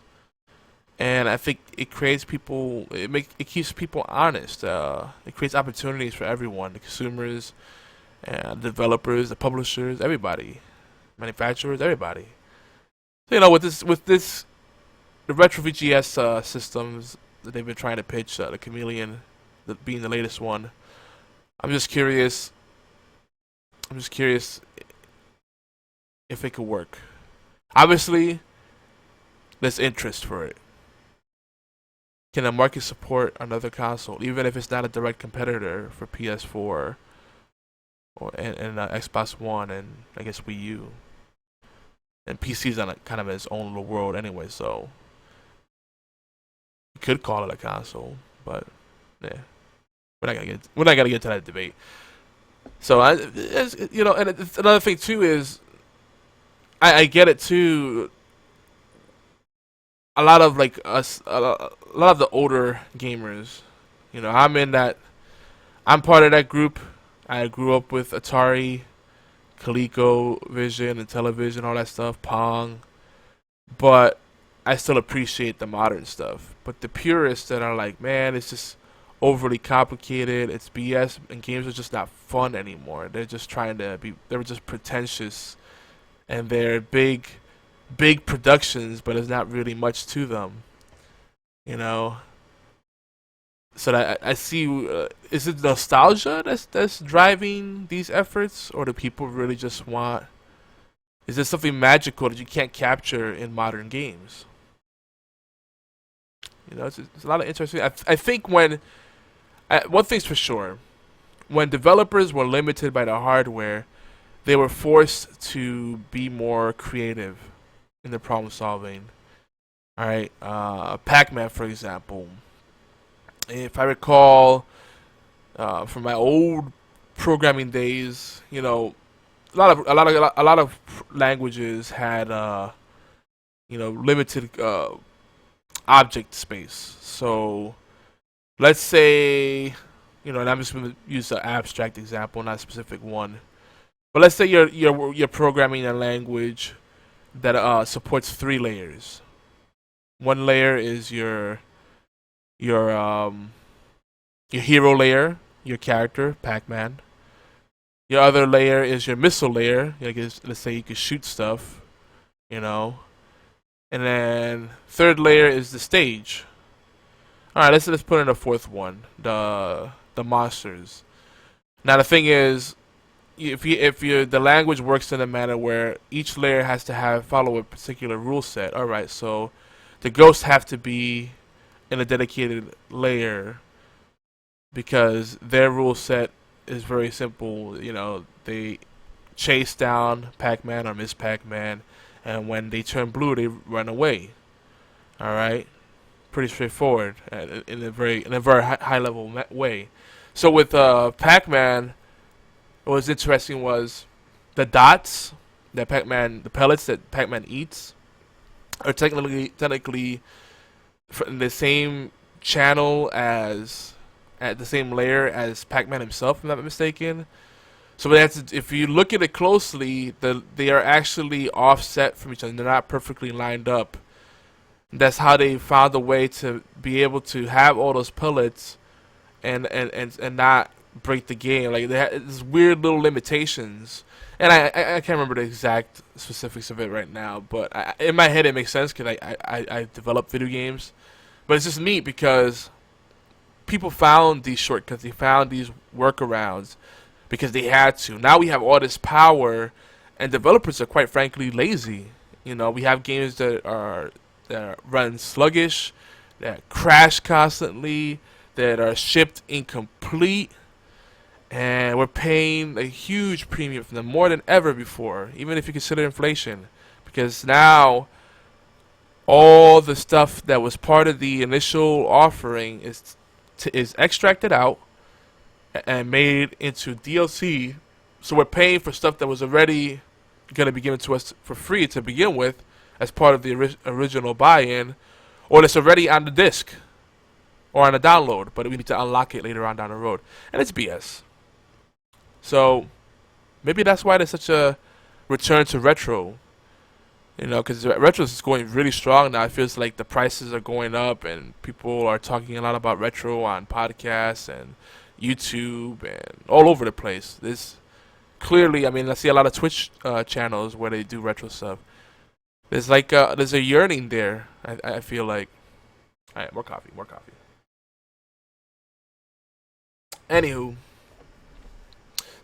and I think it creates people. It keeps people honest. It creates opportunities for everyone: the consumers, and the developers, the publishers, everybody, manufacturers, everybody. So, with this, the retro VGS systems that they've been trying to pitch, the Chameleon, being the latest one. I'm just curious if it could work. Obviously, there's interest for it. Can the market support another console, even if it's not a direct competitor for PS4 and Xbox One and I guess Wii U? And PC's on kind of its own little world anyway, so you could call it a console. But yeah, we're not gonna get to that debate. So you know, and it's another thing too is I get it too. A lot of like us, a lot of the older gamers, you know, I'm part of that group. I grew up with Atari, ColecoVision, and television, all that stuff, Pong. But I still appreciate the modern stuff. But the purists that are like, man, it's just overly complicated, it's BS, and games are just not fun anymore. They're just trying to be, they're just pretentious, and they're big productions, but there's not really much to them, you know. So that I see, is it nostalgia that's driving these efforts, or do people really just want? Is there something magical that you can't capture in modern games? You know, it's a lot of interesting. I think one thing's for sure, when developers were limited by the hardware, they were forced to be more creative in the problem solving. All right, Pac-Man, for example. If I recall, from my old programming days, you know, a lot of languages had you know, limited object space. So let's say, you know, and I'm just going to use an abstract example, not a specific one. But let's say you're programming a language that supports 3 layers. One layer is your hero layer, your character, Pac-Man. Your other layer is your missile layer. Like, let's say you can shoot stuff, you know. And then third layer is the stage. All right, let's put in a fourth one, the monsters. Now the thing is, if the language works in a manner where each layer has to follow a particular rule set. All right, so the ghosts have to be in a dedicated layer because their rule set is very simple. You know, they chase down Pac-Man or Miss Pac-Man, and when they turn blue, they run away. All right, pretty straightforward in a very high level way. So with Pac-Man, what was interesting was the dots that the pellets that Pac-Man eats, are technically in the same channel at the same layer as Pac-Man himself, if I'm not mistaken. So if you look at it closely, they are actually offset from each other. They're not perfectly lined up. That's how they found a way to be able to have all those pellets and not break the game. Like, they had these weird little limitations. And I can't remember the exact specifics of it right now, but in my head it makes sense because I develop video games. But it's just neat because people found these shortcuts, they found these workarounds because they had to. Now we have all this power, and developers are quite frankly lazy. You know, we have games that run sluggish, that crash constantly, that are shipped incomplete. And we're paying a huge premium for them, more than ever before, even if you consider inflation. Because now, all the stuff that was part of the initial offering is extracted out and made into DLC. So we're paying for stuff that was already going to be given to us for free to begin with, as part of the original buy-in, or that's already on the disc or on a download, but we need to unlock it later on down the road. And it's BS. So maybe that's why there's such a return to retro. You know, because retro is going really strong now. It feels like the prices are going up, and people are talking a lot about retro on podcasts and YouTube and all over the place. There's clearly, I mean, I see a lot of Twitch channels where they do retro stuff. There's like there's a yearning there. I feel like. All right, more coffee. Anywho.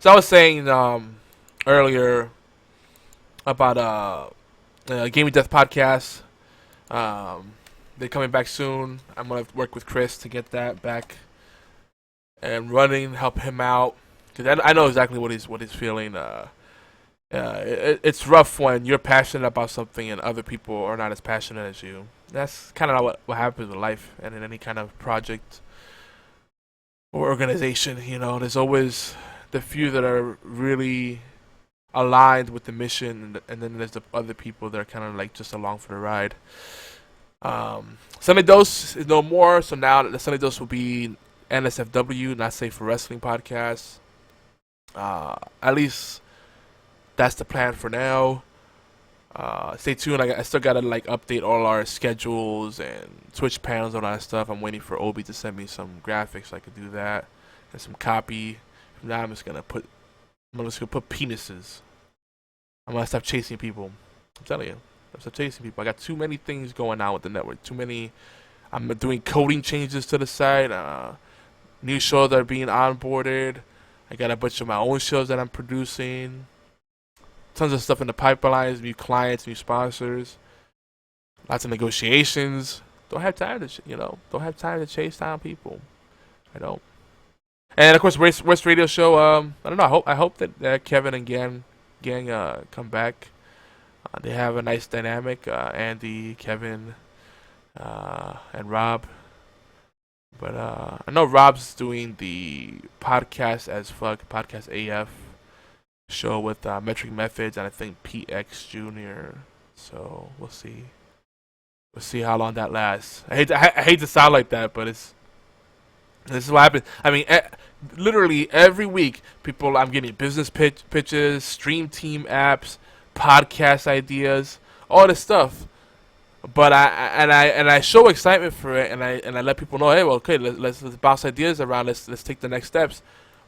So I was saying earlier about Gaming Death Podcast. They're coming back soon. I'm gonna work with Chris to get that back and running, help him out, because I know exactly what he's feeling. It's rough when you're passionate about something and other people are not as passionate as you. That's kind of what happens in life and in any kind of project. or organization. You know, there's always the few that are really aligned with the mission, and then there's the other people that are kind of like just along for the ride. Sunday Dose is no more, so now the Sunday Dose will be NSFW, Not Safe for Wrestling podcast. At least that's the plan for now. Stay tuned. I still gotta like update all our schedules and Twitch panels and all that stuff. I'm waiting for Obi to send me some graphics so I can do that and some copy. From now I'm just gonna put penises. I'm gonna stop chasing people. I'm telling you, I'm stop chasing people. I got too many things going on with the network. Too many. I'm doing coding changes to the site. New shows that are being onboarded. I got a bunch of my own shows that I'm producing. Tons of stuff in the pipelines, new clients, new sponsors, lots of negotiations. Don't have time to, don't have time to chase down people. I don't. And of course, West Radio Show. I don't know. I hope that Kevin and gang come back. They have a nice dynamic. Andy, Kevin, and Rob. But I know Rob's doing the podcast as fuck, podcast AF show with Metric Methods and I think PX Jr. So we'll see. We'll see how long that lasts. I hate to sound like that, but this is what happens. I mean, literally every week, I'm getting business pitches, stream team apps, podcast ideas, all this stuff. But I show excitement for it, and I let people know, hey, well, okay, let's bounce ideas around. Let's take the next steps.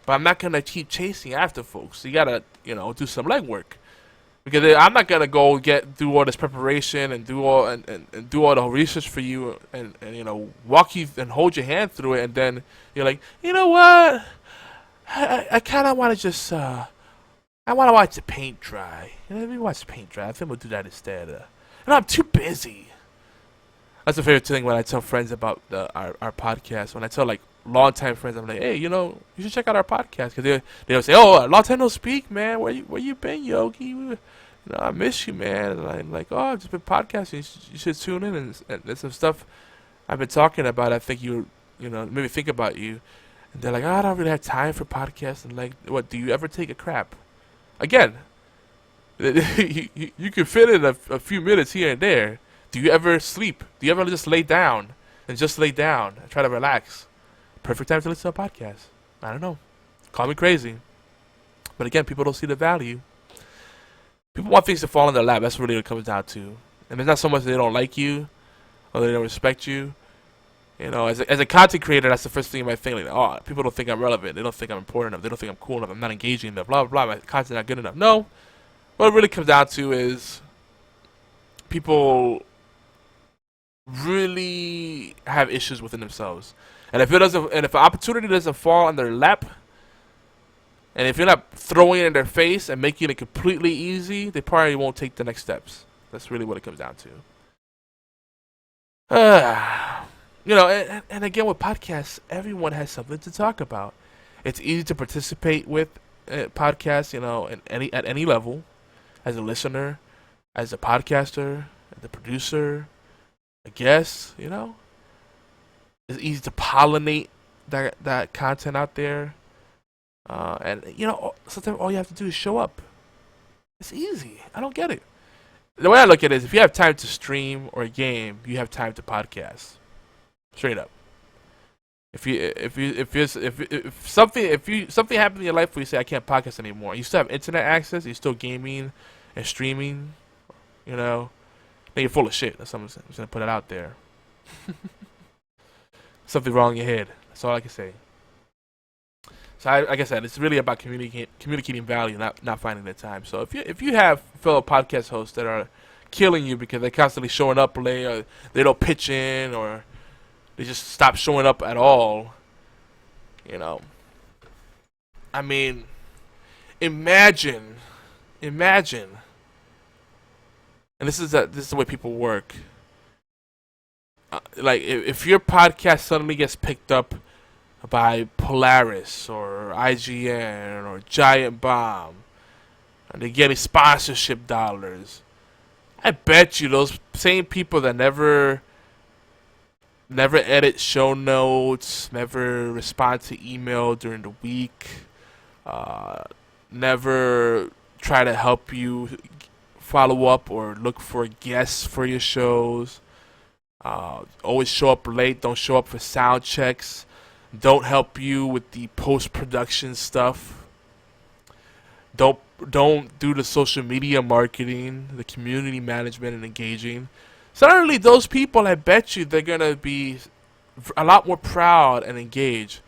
But I'm not gonna keep chasing after folks. You gotta, do some legwork, because I'm not gonna go do all this preparation and do all the research for you and walk you and hold your hand through it, and then you're like, you know what? I kind of want to just I want to watch the paint dry. Let me watch the paint dry. I think we'll do that instead. I'm too busy. That's the favorite thing when I tell friends about our podcast. When I tell like longtime friends, I'm like, hey, you should check out our podcast, because they'll say, oh, long time no speak, man. Where you been, Yogi? I miss you, man. And I'm like, oh, I've just been podcasting. You should tune in, and there's some stuff I've been talking about. I think maybe think about you. And they're like, oh, I don't really have time for podcasts. And like, what? Do you ever take a crap? Again, you can fit in a few minutes here and there. Do you ever sleep? Do you ever just lay down and try to relax? Perfect time to listen to a podcast. I don't know. Call me crazy. But again, people don't see the value. People want things to fall in their lap. That's really what it comes down to. And it's not so much that they don't like you or they don't respect you. As a content creator, that's the first thing you might think. Like, oh, people don't think I'm relevant. They don't think I'm important enough. They don't think I'm cool enough. I'm not engaging enough. Blah, blah, blah. My content's not good enough. No. What it really comes down to is people really have issues within themselves. And if an opportunity doesn't fall on their lap, and if you're not throwing it in their face and making it completely easy, they probably won't take the next steps. That's really what it comes down to. And again, with podcasts, everyone has something to talk about. It's easy to participate with podcasts, at any level, as a listener, as a podcaster, as a producer, a guest. It's easy to pollinate that content out there. And sometimes all you have to do is show up. It's easy. I don't get it. The way I look at it is, if you have time to stream or game, you have time to podcast. Straight up. If something happened in your life where you say I can't podcast anymore, you still have internet access, you're still gaming and streaming, then you're full of shit. That's something. I'm just gonna put it out there. Something wrong in your head. That's all I can say. So like I said, it's really about communicating value, not finding the time. So if you have fellow podcast hosts that are killing you because they're constantly showing up late, or they don't pitch in, or they just stop showing up at all, I mean, imagine, and this is the way people work. Like if your podcast suddenly gets picked up by Polaris or IGN or Giant Bomb, and they're getting sponsorship dollars, I bet you those same people that never never edit show notes, never respond to email during the week, never try to help you follow up or look for guests for your shows. Always show up late. Don't show up for sound checks. Don't help you with the post-production stuff. Don't do the social media marketing, the community management and engaging. Suddenly, those people, I bet you, they're gonna be a lot more proud and engaged,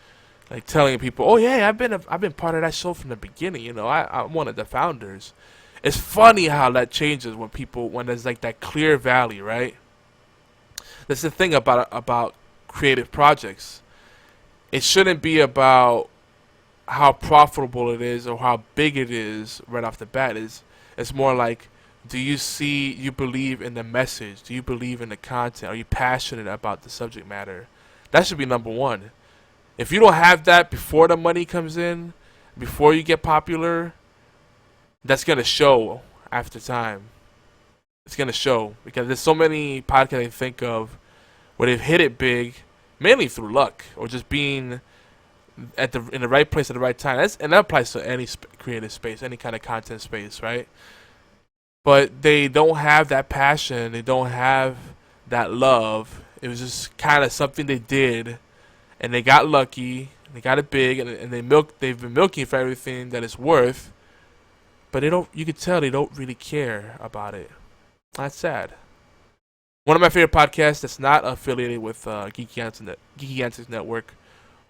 like telling people, "Oh yeah, I've been part of that show from the beginning. You know, I'm one of the founders." It's funny how that changes when there's like that clear valley, right? That's the thing about creative projects. It shouldn't be about how profitable it is or how big it is right off the bat. It's more like, do you believe in the message? Do you believe in the content? Are you passionate about the subject matter? That should be number one. If you don't have that before the money comes in, before you get popular, that's going to show after time. It's going to show because there's so many podcasts I think of where they've hit it big, mainly through luck or just being in the right place at the right time. And that applies to any creative space, any kind of content space, right? But they don't have that passion. They don't have that love. It was just kind of something they did, and they got lucky. They got it big, and they've been milking for everything that it's worth. But they don't. You could tell they don't really care about it. That's sad. One of my favorite podcasts that's not affiliated with Geeky Antics Network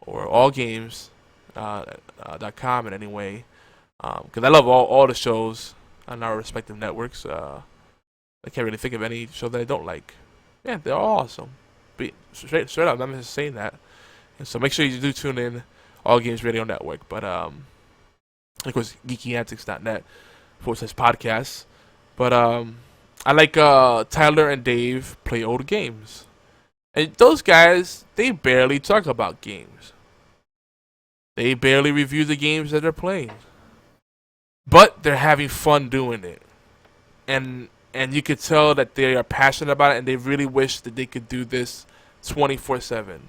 or allgames.com in any way, because I love all the shows on our respective networks. I can't really think of any show that I don't like. Yeah, they're all awesome. But straight up, I'm just saying that. And so make sure you do tune in All Games Radio Network. But of course, geekyantics.net/podcasts. But I like Tyler and Dave play old games. And those guys, they barely talk about games. They barely review the games that they're playing. But they're having fun doing it. And you could tell that they are passionate about it and they really wish that they could do this 24/7.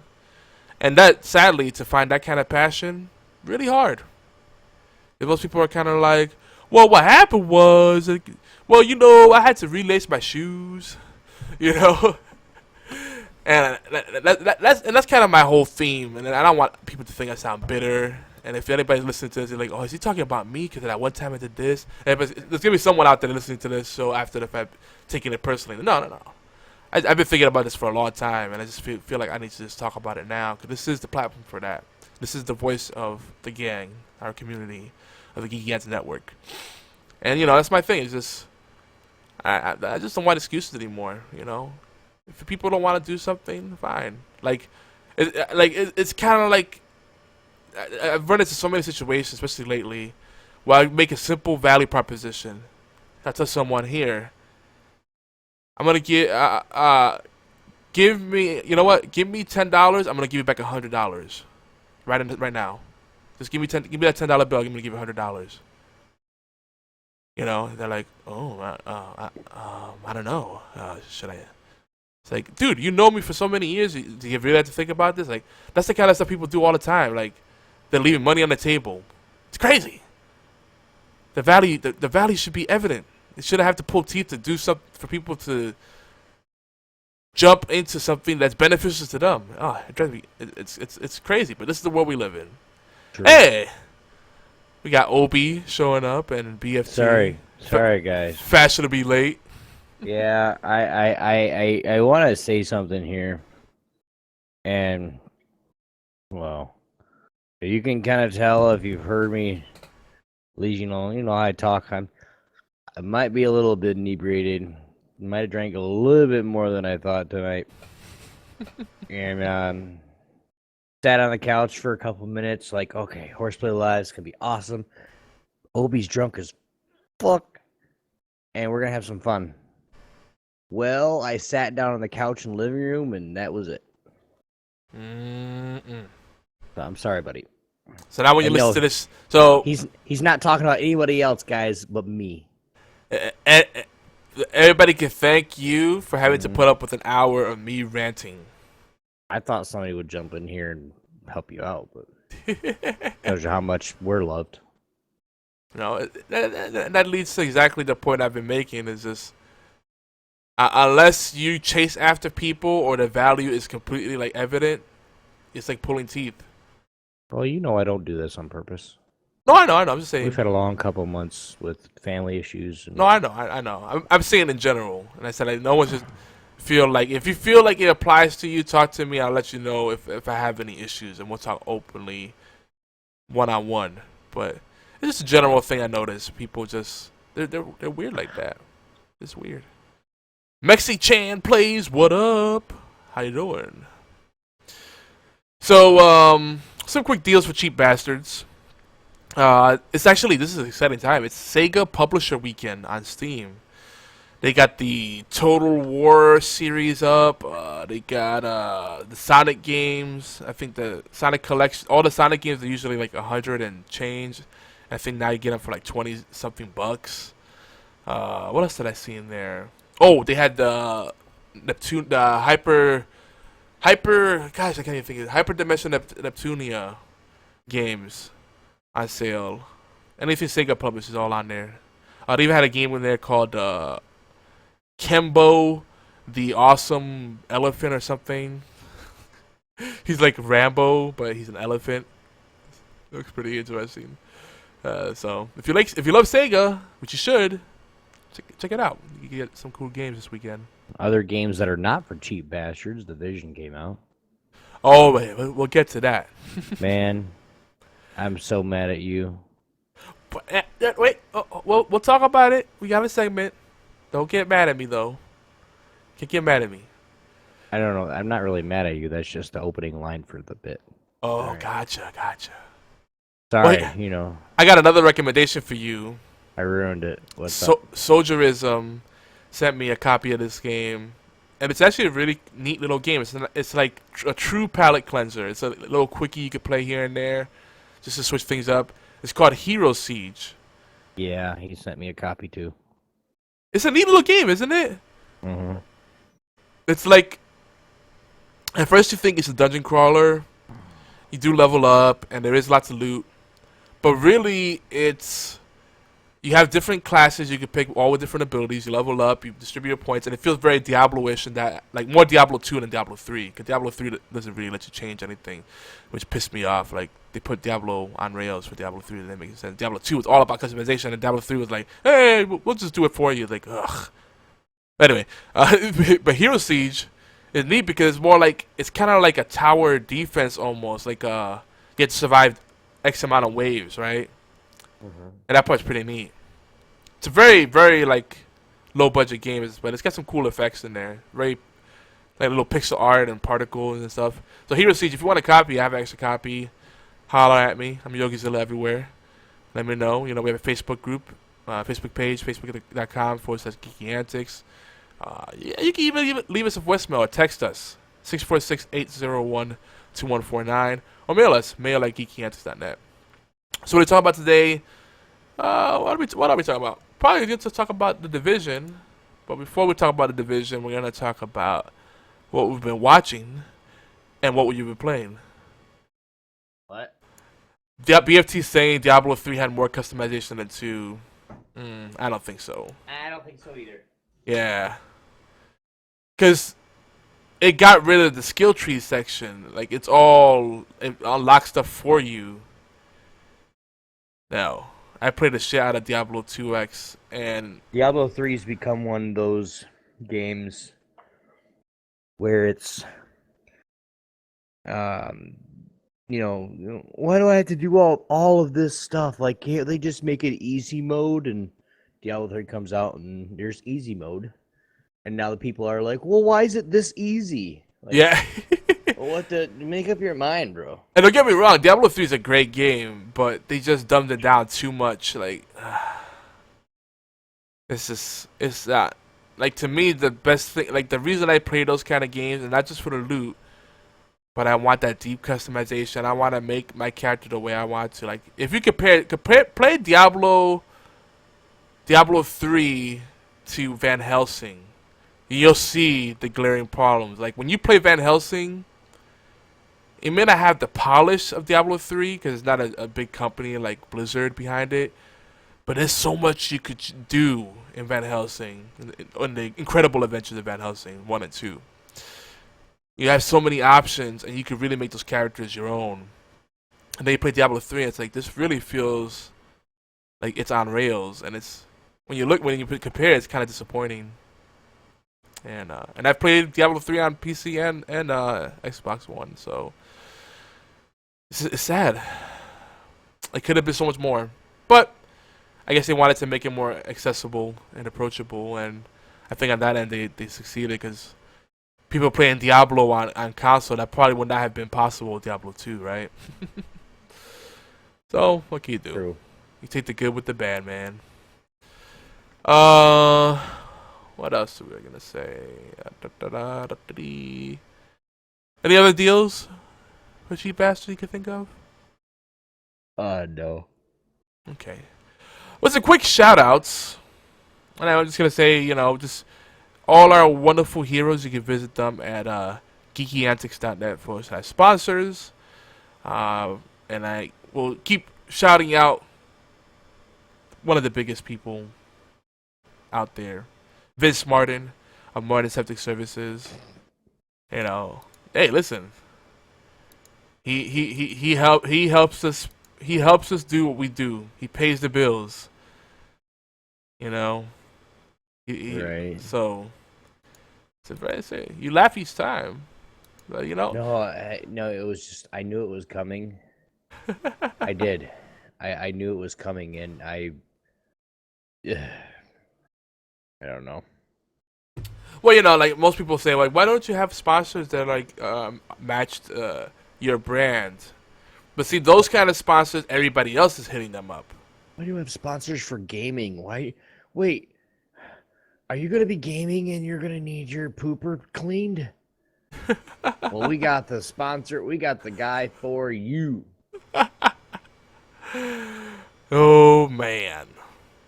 And that, sadly, to find that kind of passion, really hard. And most people are kind of like, well, what happened was, well, you know, I had to relace my shoes, you know. And that's kind of my whole theme. And I don't want people to think I sound bitter. And if anybody's listening to this, they're like, oh, is he talking about me? Because that one time I did this. And there's going to be someone out there listening to this show after the fact, taking it personally. No. I've been thinking about this for a long time, and I just feel like I need to just talk about it now. Because this is the platform for that. This is the voice of the gang, our community, of the Geeky Antics Network. And, you know, that's my thing. It's just, I just don't want excuses anymore, you know. If people don't want to do something, fine. It's kind of like, I've run into so many situations, especially lately, where I make a simple value proposition. I tell someone here, I'm gonna give me, you know what? Give me $10. I'm gonna give you back $100. Right now. Just give me that $10 bill. I'm gonna give you $100. You know, they're like, oh, I don't know. Should I? It's like, dude, you know me for so many years. Do you really have to think about this? Like, that's the kind of stuff people do all the time. Like, they're leaving money on the table. It's crazy. The value should be evident. It shouldn't have to pull teeth to do something for people to jump into something that's beneficial to them. Oh, it drives me. It's crazy, but this is the world we live in. True. Hey, we got Obi showing up and BFT. Sorry, guys. Fashionably late. Yeah, I want to say something here, and well, you can kind of tell if you've heard me. At least you know how I talk. I might be a little bit inebriated. Might have drank a little bit more than I thought tonight, and sat on the couch for a couple minutes. Like, okay, Horseplay Live is gonna be awesome. Obi's drunk as fuck, and we're gonna have some fun. Well, I sat down on the couch in the living room, and that was it. So I'm sorry, buddy. So now when you listen to this, so he's not talking about anybody else, guys, but me. Everybody can thank you for having to put up with an hour of me ranting. I thought somebody would jump in here and help you out, but tells you how much we're loved. No, that leads to exactly the point I've been making. Is just unless you chase after people or the value is completely like evident, it's like pulling teeth. Well, you know I don't do this on purpose. No, I know. I'm just saying. We've had a long couple months with family issues. And... No, I know. I'm saying in general, and I said like no one just feel like if you feel like it applies to you, talk to me. I'll let you know if I have any issues, and we'll talk openly, one-on-one. But it's just a general thing I notice. People just they're weird like that. It's weird. Mexi Chan plays. What up? How you doing? So some quick deals for cheap bastards. It's actually, this is an exciting time. It's Sega Publisher Weekend on Steam. They got the Total War series up. They got the Sonic games. I think the Sonic collection, all the Sonic games are usually like 100 and change. I think now you get them for like 20 something bucks. What else did I see in there? Oh, they had the Neptune, the hyper. Gosh, I can't even think of it. Hyperdimension Neptunia games on sale. Anything Sega publishes all on there. They even had a game in there called Kembo, the Awesome Elephant or something. He's like Rambo, but he's an elephant. Looks pretty interesting. So if you love Sega, which you should, check it out. You can get some cool games this weekend. Other games that are not for cheap bastards. Division came out. Oh, wait, we'll get to that. Man, I'm so mad at you. But, wait, we'll talk about it. We got a segment. Don't get mad at me, though. Can't get mad at me. I don't know. I'm not really mad at you. That's just the opening line for the bit. Oh, right. Gotcha. Sorry, Wait, you know. I got another recommendation for you. I ruined it. What's up? Soldierism sent me a copy of this game, and it's actually a really neat little game. It's like a true palate cleanser. It's a little quickie you could play here and there, just to switch things up. It's called Hero Siege. Yeah, he sent me a copy too. It's a neat little game, isn't it? Mm-hmm. It's like, at first you think it's a dungeon crawler. You do level up, and there is lots of loot. But really, you have different classes you can pick, all with different abilities. You level up, you distribute your points, and it feels very Diablo-ish in that, like more Diablo 2 than Diablo 3. Because Diablo 3 doesn't really let you change anything, which pissed me off. Like, they put Diablo on rails for Diablo 3, that didn't make sense. Diablo 2 was all about customization, and Diablo 3 was like, hey, we'll just do it for you. Like, ugh. Anyway, but Hero Siege is neat because it's more like, it's kind of like a tower defense almost. Like, you have to survive X amount of waves, right? Mm-hmm. And that part's pretty neat. It's a very, very like low budget game, but it's got some cool effects in there. Very like little pixel art and particles and stuff. So Hero Siege, if you want a copy, I have an extra copy. Holler at me. I'm Yogizilla everywhere. Let me know. You know, we have a Facebook group, Facebook page, facebook.com/Geeky Antics. Yeah, you can even leave us a voicemail or text us 646-801-2149 or mail us mail@geekyantics.net. So what are we talking about today? What are we talking about? Probably going to talk about the Division, but before we talk about the Division, we're going to talk about what we've been watching and what you've been playing. What? BFT saying Diablo 3 had more customization than 2. I don't think so. I don't think so either. Yeah. Because it got rid of the skill tree section. Like, it unlocks stuff for you. Now, I played the shit out of Diablo 2X, and Diablo 3's become one of those games where it's, you know, why do I have to do all of this stuff? Like, can't they just make it easy mode? And Diablo 3 comes out, and there's easy mode. And now the people are like, well, why is it this easy? Like, yeah. Make up your mind, bro. And don't get me wrong, Diablo 3 is a great game, but they just dumbed it down too much. Like, it's not. Like, to me, the best thing, like, the reason I play those kind of games, and not just for the loot, but I want that deep customization. I want to make my character the way I want to. Like, if you play Diablo 3 to Van Helsing, you'll see the glaring problems. Like, when you play Van Helsing, it may not have the polish of Diablo 3 because it's not a big company like Blizzard behind it, but there's so much you could do in Van Helsing, in the Incredible Adventures of Van Helsing 1 and 2. You have so many options, and you could really make those characters your own. And then you play Diablo 3, and it's like, this really feels like it's on rails, and it's when you compare, it's kind of disappointing. And I've played Diablo 3 on PC and Xbox One, so it's sad. It could have been so much more, but I guess they wanted to make it more accessible and approachable, and I think on that end they succeeded because people playing Diablo on console, that probably would not have been possible with Diablo 2, right? So what can you do? True. You take the good with the bad, man. What else are we gonna say? Any other deals for Cheap Bastard you can think of? No. Okay. Well, some quick shout-outs. And I'm just gonna say, just all our wonderful heroes. You can visit them at geekyantics.net/sponsors. And I will keep shouting out one of the biggest people out there, Vince Martin of Martin Septic Services. Hey, listen. He helps us do what we do. He pays the bills. Right. So you laugh each time, but No, it was just I knew it was coming. I did. I knew it was coming, and I don't know. Well, like most people say, like, why don't you have sponsors that like matched your brand? But see, those kind of sponsors, everybody else is hitting them up. Why do you have sponsors for gaming? Why? Wait, are you gonna be gaming and you're gonna need your pooper cleaned? Well, we got the sponsor. We got the guy for you. Oh man.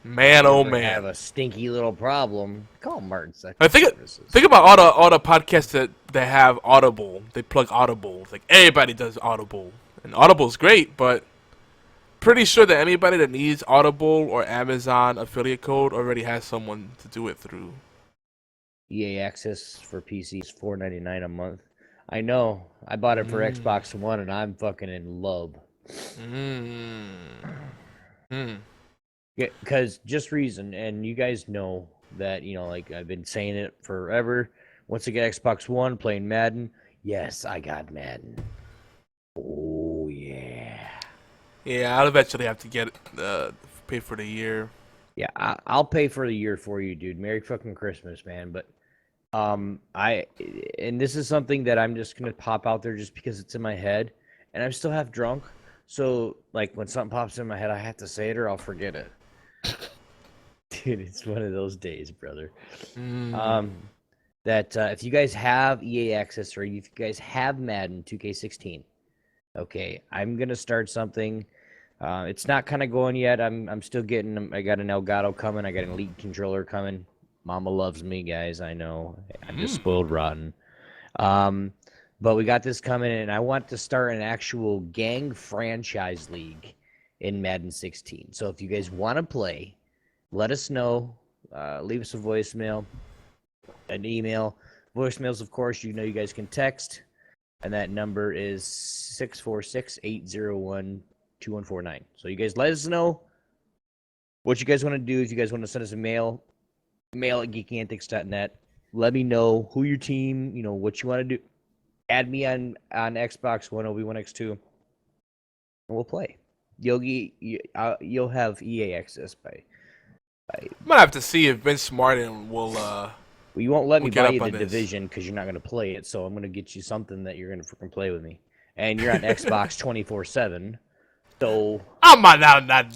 Oh If you man! have a stinky little problem, call Martin Second I think Services. think about all the podcasts that have Audible. They plug Audible. It's like everybody does Audible, and Audible's great, but pretty sure that anybody that needs Audible or Amazon affiliate code already has someone to do it through. EA Access for PC is $4.99 a month. I know. I bought it for Xbox One, and I'm fucking in love. Yeah, because just reason, and you guys know that, like I've been saying it forever. Once I get Xbox One, playing Madden, yes, I got Madden. Oh, yeah. Yeah, I'll eventually have to get pay for the year. Yeah, I'll pay for the year for you, dude. Merry fucking Christmas, man. But and this is something that I'm just gonna pop out there just because it's in my head, and I'm still half drunk. So, like, when something pops in my head, I have to say it or I'll forget it. Dude, it's one of those days, brother. That if you guys have EA Access or if you guys have Madden 2K16, okay, I'm gonna start something. It's not kind of going yet. I'm still getting. I got an Elgato coming. I got an Elite controller coming. Mama loves me, guys. I know. I'm just spoiled rotten. But we got this coming, and I want to start an actual gang franchise league in Madden 16. So if you guys want to play, let us know. Leave us a voicemail, an email. Voicemails, of course, you guys can text, and that number is 646-801-2149. So you guys let us know what you guys want to do. If you guys want to send us a mail at geekyantics.net. Let me know who your team, what you want to do. Add me on Xbox One, ObioneX2, and we'll play. You'll have EA access by. I'm gonna have to see if Vince Martin will. Well, you won't let me get buy up you the on this. Division because you're not gonna play it. So I'm gonna get you something that you're gonna freaking play with me, and you're on Xbox 24/7. So I'm not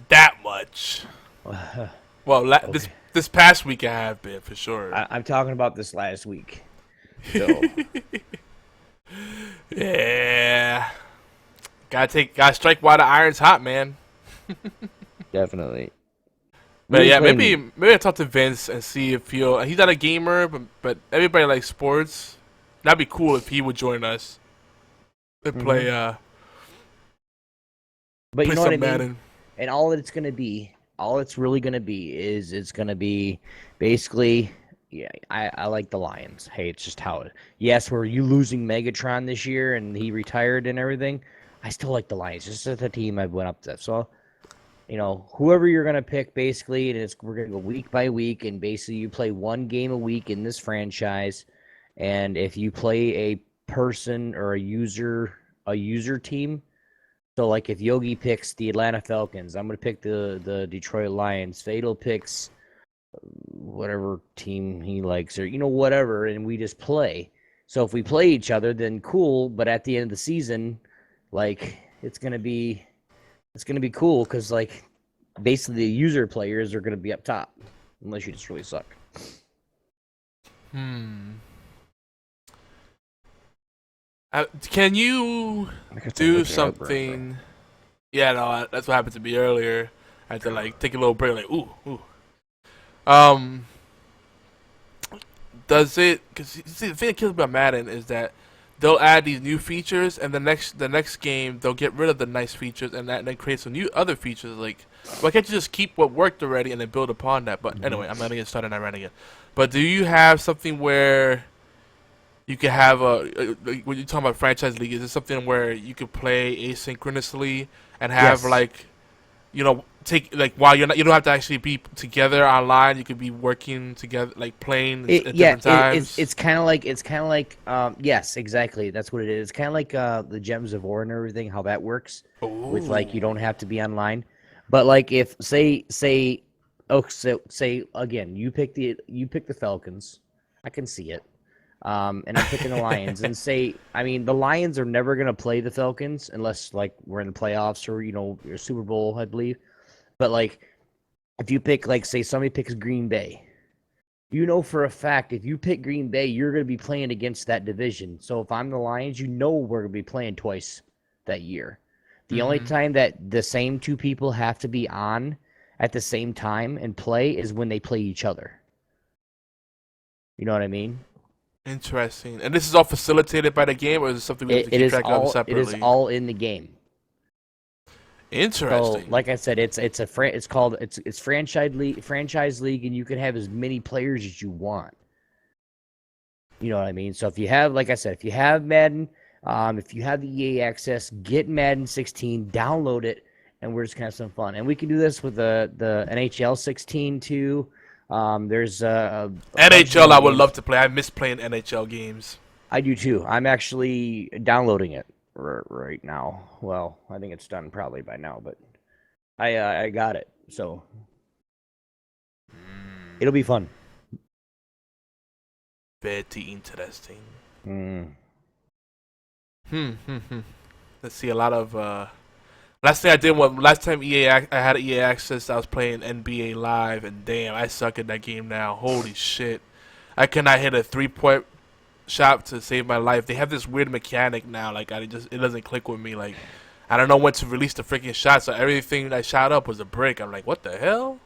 that much. Well, Okay. this past week I have been for sure. I'm talking about this last week. So. Yeah. Gotta strike while the iron's hot, man. Definitely. But yeah, maybe I talk to Vince and see if he's not a gamer, but everybody likes sports. That'd be cool if he would join us to play But you play know what I some mean? Madden. And all it's really gonna be is it's gonna be basically, yeah, I like the Lions. Hey, it's just how it. Yes, were you losing Megatron this year and he retired and everything? I still like the Lions. Just as a team, I went up to. So, whoever you're gonna pick, basically, and we're gonna go week by week, and basically you play one game a week in this franchise, and if you play a person or a user team. So, like, if Yogi picks the Atlanta Falcons, I'm going to pick the Detroit Lions. Fatal picks whatever team he likes or, whatever, and we just play. So, if we play each other, then cool. But at the end of the season, like, it's going to be cool because, like, basically the user players are going to be up top unless you just really suck. Can you do something? Yeah, no, that's what happened to me earlier. I had to take a little break, ooh. Does it? Because the thing that kills me about Madden is that they'll add these new features, and the next game they'll get rid of the nice features, and then create some new other features. Like, why can't you just keep what worked already and then build upon that? But anyway, I'm not gonna get started on that rant again. But do you have something where you could have when you're talking about franchise league, is it something where you could play asynchronously and have take while you don't have to actually be together online, you could be working together, playing at different times? It's kind of like yes, exactly, that's what it is. It's kind of like the Gems of War and everything, how that works. Ooh. With you don't have to be online, but if say again, you pick the Falcons, I can see it. And I'm picking the Lions, and the Lions are never going to play the Falcons unless we're in the playoffs or Super Bowl, I believe. But if you pick say somebody picks Green Bay, for a fact if you pick Green Bay, you're going to be playing against that division. So if I'm the Lions, we're going to be playing twice that year. The only time that the same two people have to be on at the same time and play is when they play each other. You know what I mean? Interesting. And this is all facilitated by the game, or is it something we have to keep track of separately? It is all in the game. Interesting. So, like I said, it's franchise league, and you can have as many players as you want. You know what I mean? So if you have, like I said, if you have Madden, if you have the EA access, get Madden 16, download it, and we're just gonna have some fun. And we can do this with the NHL 16 too. There's NHL. I would love to play. I miss playing NHL games. I do too. I'm actually downloading it right now. Well, I think it's done probably by now, but I got it, so it'll be fun. Very interesting. Let's see. A lot of last thing I did last time I had EA access, I was playing NBA Live, and damn, I suck at that game now. Holy shit, I cannot hit a 3-point shot to save my life. They have this weird mechanic now, it doesn't click with me. I don't know when to release the freaking shot, so everything I shot up was a brick. I'm like, what the hell?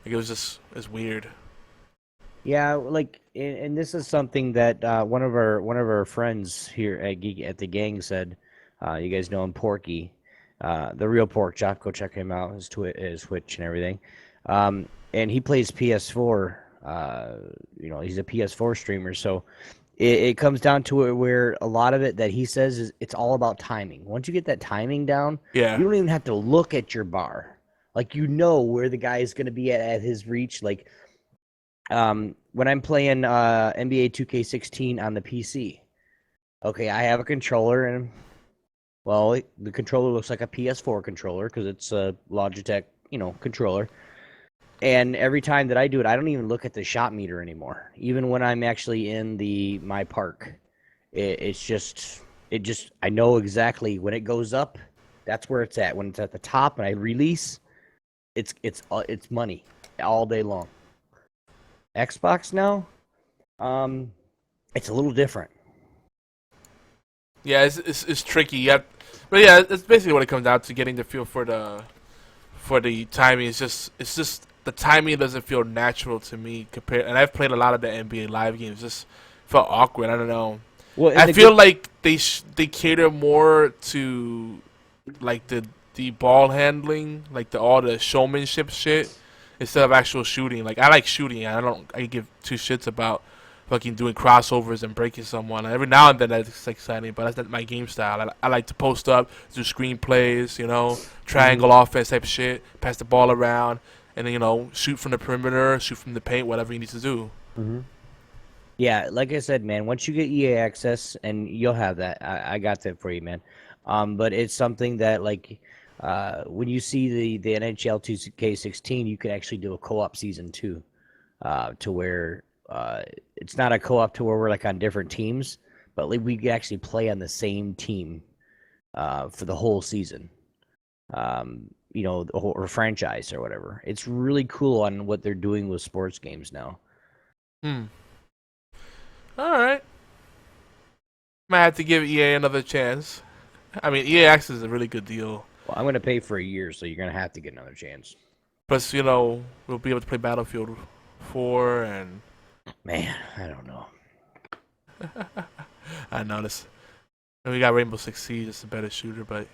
It's weird. Yeah, and this is something that one of our friends here at the gang said. You guys know him, Porky. The real Pork Chop, go check him out, his Twitch and everything. And he plays PS4. He's a PS4 streamer, so it comes down to it where a lot of it that he says is it's all about timing. Once you get that timing down, you don't even have to look at your bar. Where the guy is going to be at his reach. When I'm playing NBA 2K16 on the PC, okay, I have a controller and. Well, the controller looks like a PS4 controller because it's a Logitech, controller. And every time that I do it, I don't even look at the shot meter anymore. Even when I'm actually in my park, I know exactly when it goes up, that's where it's at. When it's at the top and I release, it's money all day long. Xbox now, it's a little different. Yeah, it's tricky. But yeah, it's basically what it comes down to, getting the feel for the timing. It's just the timing doesn't feel natural to me and I've played a lot of the NBA Live games. Just felt awkward. I don't know. Well, and I feel like they cater more to like the ball handling, like all the showmanship shit, instead of actual shooting. Like I like shooting. I give two shits about fucking doing crossovers and breaking someone. And every now and then that's exciting, but that's not my game style. I like to post up, do screenplays, triangle offense type of shit, pass the ball around, and then shoot from the perimeter, shoot from the paint, whatever you need to do. Mm-hmm. Yeah, like I said, man, once you get EA access, and you'll have that, I got that for you, man. But it's something that, like, when you see the NHL 2K16, you can actually do a co-op season too, to where it's not a co-op to where we're like on different teams, but like, we can actually play on the same team for the whole season, or franchise or whatever. It's really cool on what they're doing with sports games now. All right. Might have to give EA another chance. I mean, EA Access is a really good deal. Well, I'm going to pay for a year, so you're going to have to get another chance. Plus, we'll be able to play Battlefield 4 and... Man, I don't know. I noticed. And we got Rainbow Six Siege. It's a better shooter, but,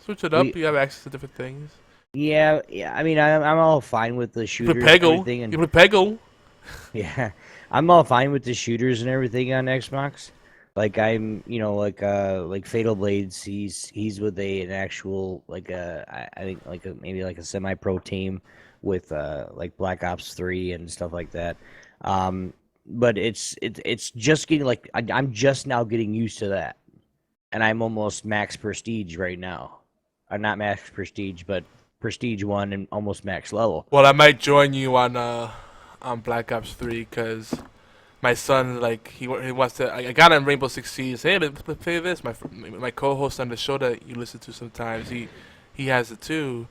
switch it up. You have access to different things. Yeah. I mean, I'm all fine with the shooters and everything. You play Peggle. Yeah. I'm all fine with the shooters and everything on Xbox. Like I'm, like Fatal Blades. He's with an actual I think maybe like a semi-pro team with like Black Ops 3 and stuff like that. But it's just getting I'm just now getting used to that, and I'm almost max prestige right now. Not max prestige, but prestige 1 and almost max level. Well, I might join you on Black Ops 3 because my son, he wants to. I got on Rainbow Six Siege. Hey, let's play this. My co-host on the show that you listen to sometimes, he has it too,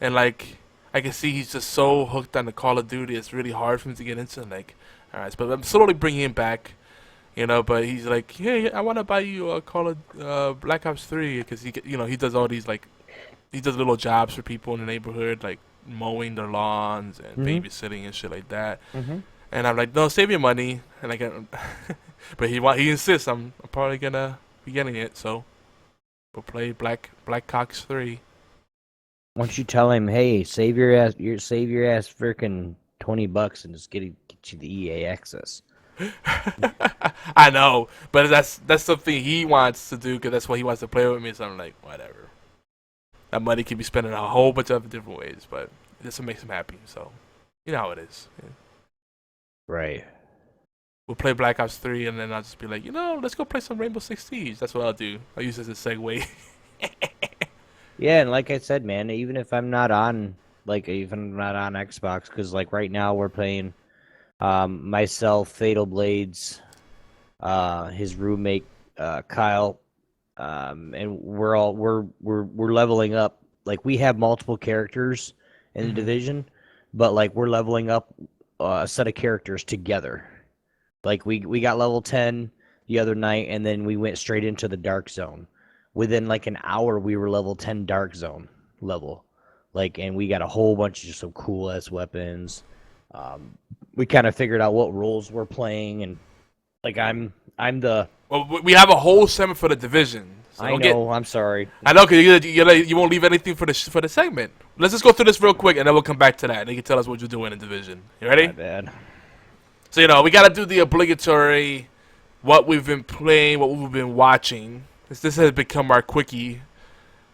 and I can see he's just so hooked on the Call of Duty. It's really hard for him to get into. All right, but I'm slowly bringing him back, But he's like, hey, I want to buy you a Call of Black Ops 3 because he does all these he does little jobs for people in the neighborhood, like mowing their lawns and babysitting and shit like that. Mm-hmm. And I'm like, no, save your money. And but he insists. I'm probably gonna be getting it. So we'll play Black Cox 3. Once you tell him, hey, save your ass freaking $20 and just get you the EA access. I know, but that's something he wants to do because that's what he wants to play with me. So I'm like, whatever. That money can be spent in a whole bunch of different ways, but this will make him happy. So you know how it is. Yeah. Right. We'll play Black Ops 3, and then I'll just be like, let's go play some Rainbow Six Siege. That's what I'll do. I'll use it as a segue. Yeah, and like I said, man, even if I'm not on Xbox, because right now we're playing myself, Fatal Blades, his roommate Kyle, and we're leveling up. We have multiple characters in the division, but we're leveling up a set of characters together. We got level 10 the other night, and then we went straight into the Dark Zone. Within an hour, we were level 10 Dark Zone level. And we got a whole bunch of just some cool ass weapons. We kind of figured out what roles we're playing, and I'm the. Well, we have a whole segment for the division. So I know. I'm sorry. I know, because you won't leave anything for the segment. Let's just go through this real quick, and then we'll come back to that. And you can tell us what you're doing in division. You ready? My bad. So we gotta do the obligatory, what we've been playing, what we've been watching. This has become our quickie in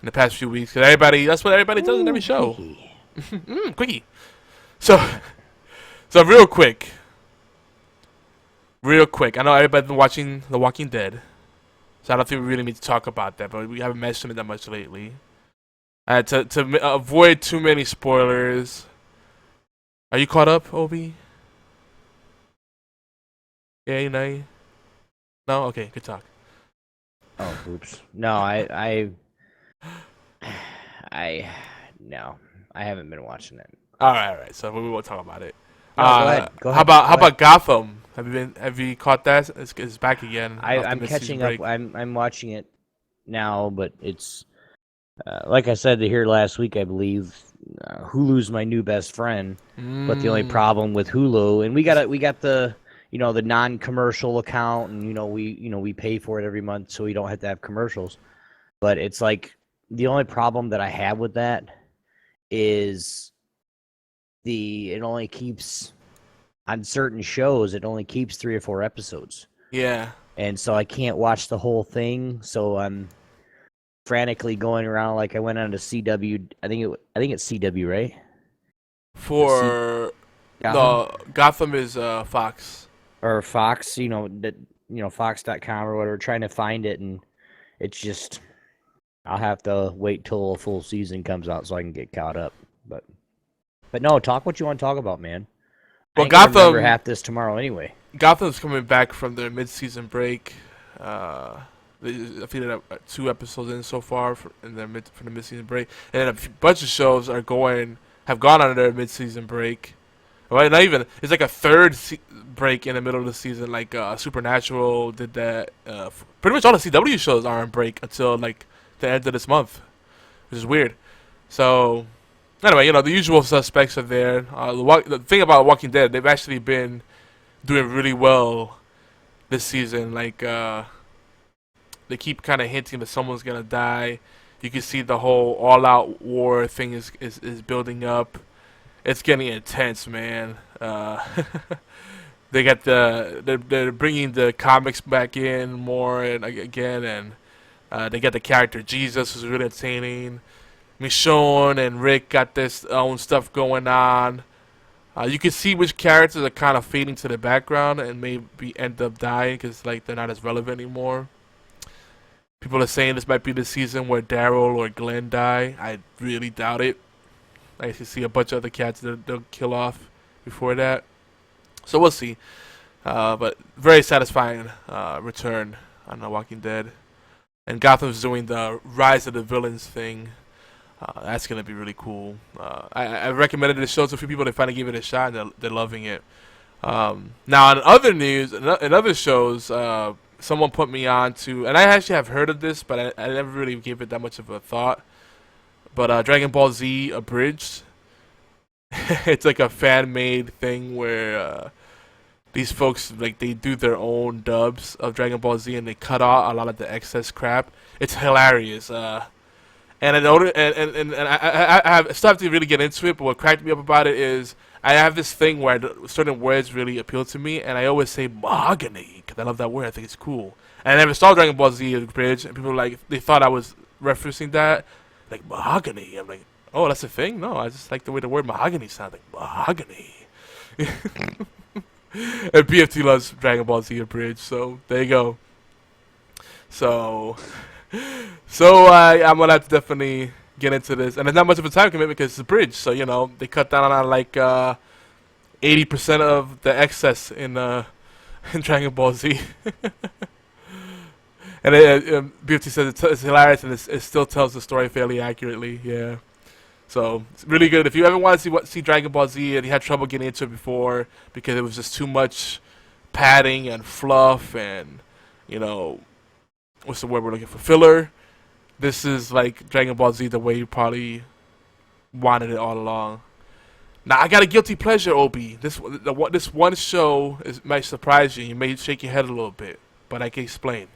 the past few weeks. Cause that's what everybody does in every show. Quickie. So real quick. I know everybody's been watching The Walking Dead. So I don't think we really need to talk about that, but we haven't mentioned it that much lately. To avoid too many spoilers. Are you caught up, Obi? Yeah, no? No? Okay, good talk. Oh, oops. No, no, I haven't been watching it. All right. So we won't talk about it. No, go ahead. How about Gotham? Have you caught that? It's back again. I'm catching up. I'm watching it now, but it's like I said here last week, I believe. Hulu's my new best friend, but the only problem with Hulu, and we got the the non-commercial account, and we pay for it every month so we don't have to have commercials. But it's like the only problem that I have with that is it only keeps on certain shows. It only keeps 3 or 4 episodes. Yeah. And so I can't watch the whole thing. So I'm frantically going around. Like I went on to CW. I think it's CW, right? For Gotham is Fox. Or Fox, Fox.com or whatever, trying to find it, and it's just I'll have to wait till a full season comes out so I can get caught up. But no, talk what you want to talk about, man. Well, I ain't gonna Gotham remember half this tomorrow anyway. Gotham's coming back from their mid-season break. I think they're 2 episodes in so far from the mid-season break, and then a bunch of shows have gone on their mid-season break. Well, not even. It's like a third break in the middle of the season. Like Supernatural did that. Pretty much all the CW shows are on break until like the end of this month, which is weird. So anyway, the usual suspects are there. The thing about Walking Dead, they've actually been doing really well this season. Like they keep kind of hinting that someone's gonna die. You can see the whole all-out war thing is building up. It's getting intense, man. They're bringing the comics back in more and again, and they got the character Jesus, who's really entertaining. Michonne and Rick got their own stuff going on. You can see which characters are kind of fading to the background and maybe end up dying because like they're not as relevant anymore. People are saying this might be the season where Daryl or Glenn die. I really doubt it. I can see a bunch of other cats that they'll kill off before that. So we'll see. But very satisfying return on The Walking Dead. And Gotham's doing the Rise of the Villains thing. That's going to be really cool. I recommended this show to a few people. They finally gave it a shot, and they're loving it. Now, in other news, in other shows, someone put me on to, and I actually have heard of this, but I never really gave it that much of a thought. But Dragon Ball Z Abridged, it's like a fan-made thing where these folks, like, they do their own dubs of Dragon Ball Z and they cut out a lot of the excess crap. It's hilarious. And I have still have to really get into it, but what cracked me up about it is I have this thing where certain words really appeal to me, and I always say mahogany because I love that word. I think it's cool. And I never saw Dragon Ball Z Abridged, and people they thought I was referencing that. Like mahogany. I'm like, oh, that's a thing? No, I just like the way the word mahogany sounds. Like mahogany. And BFT loves Dragon Ball Z Abridged, so there you go. So I'm gonna have to definitely get into this, and it's not much of a time commitment because it's Abridged. So they cut down on like 80% of the excess in Dragon Ball Z. And BFT says it's hilarious and it still tells the story fairly accurately. Yeah, so it's really good. If you ever want to see Dragon Ball Z and you had trouble getting into it before because it was just too much padding and fluff and what's the word we're looking for, filler. This is like Dragon Ball Z the way you probably wanted it all along. Now I got a guilty pleasure, Obi. This one show might surprise you. You may shake your head a little bit, but I can explain.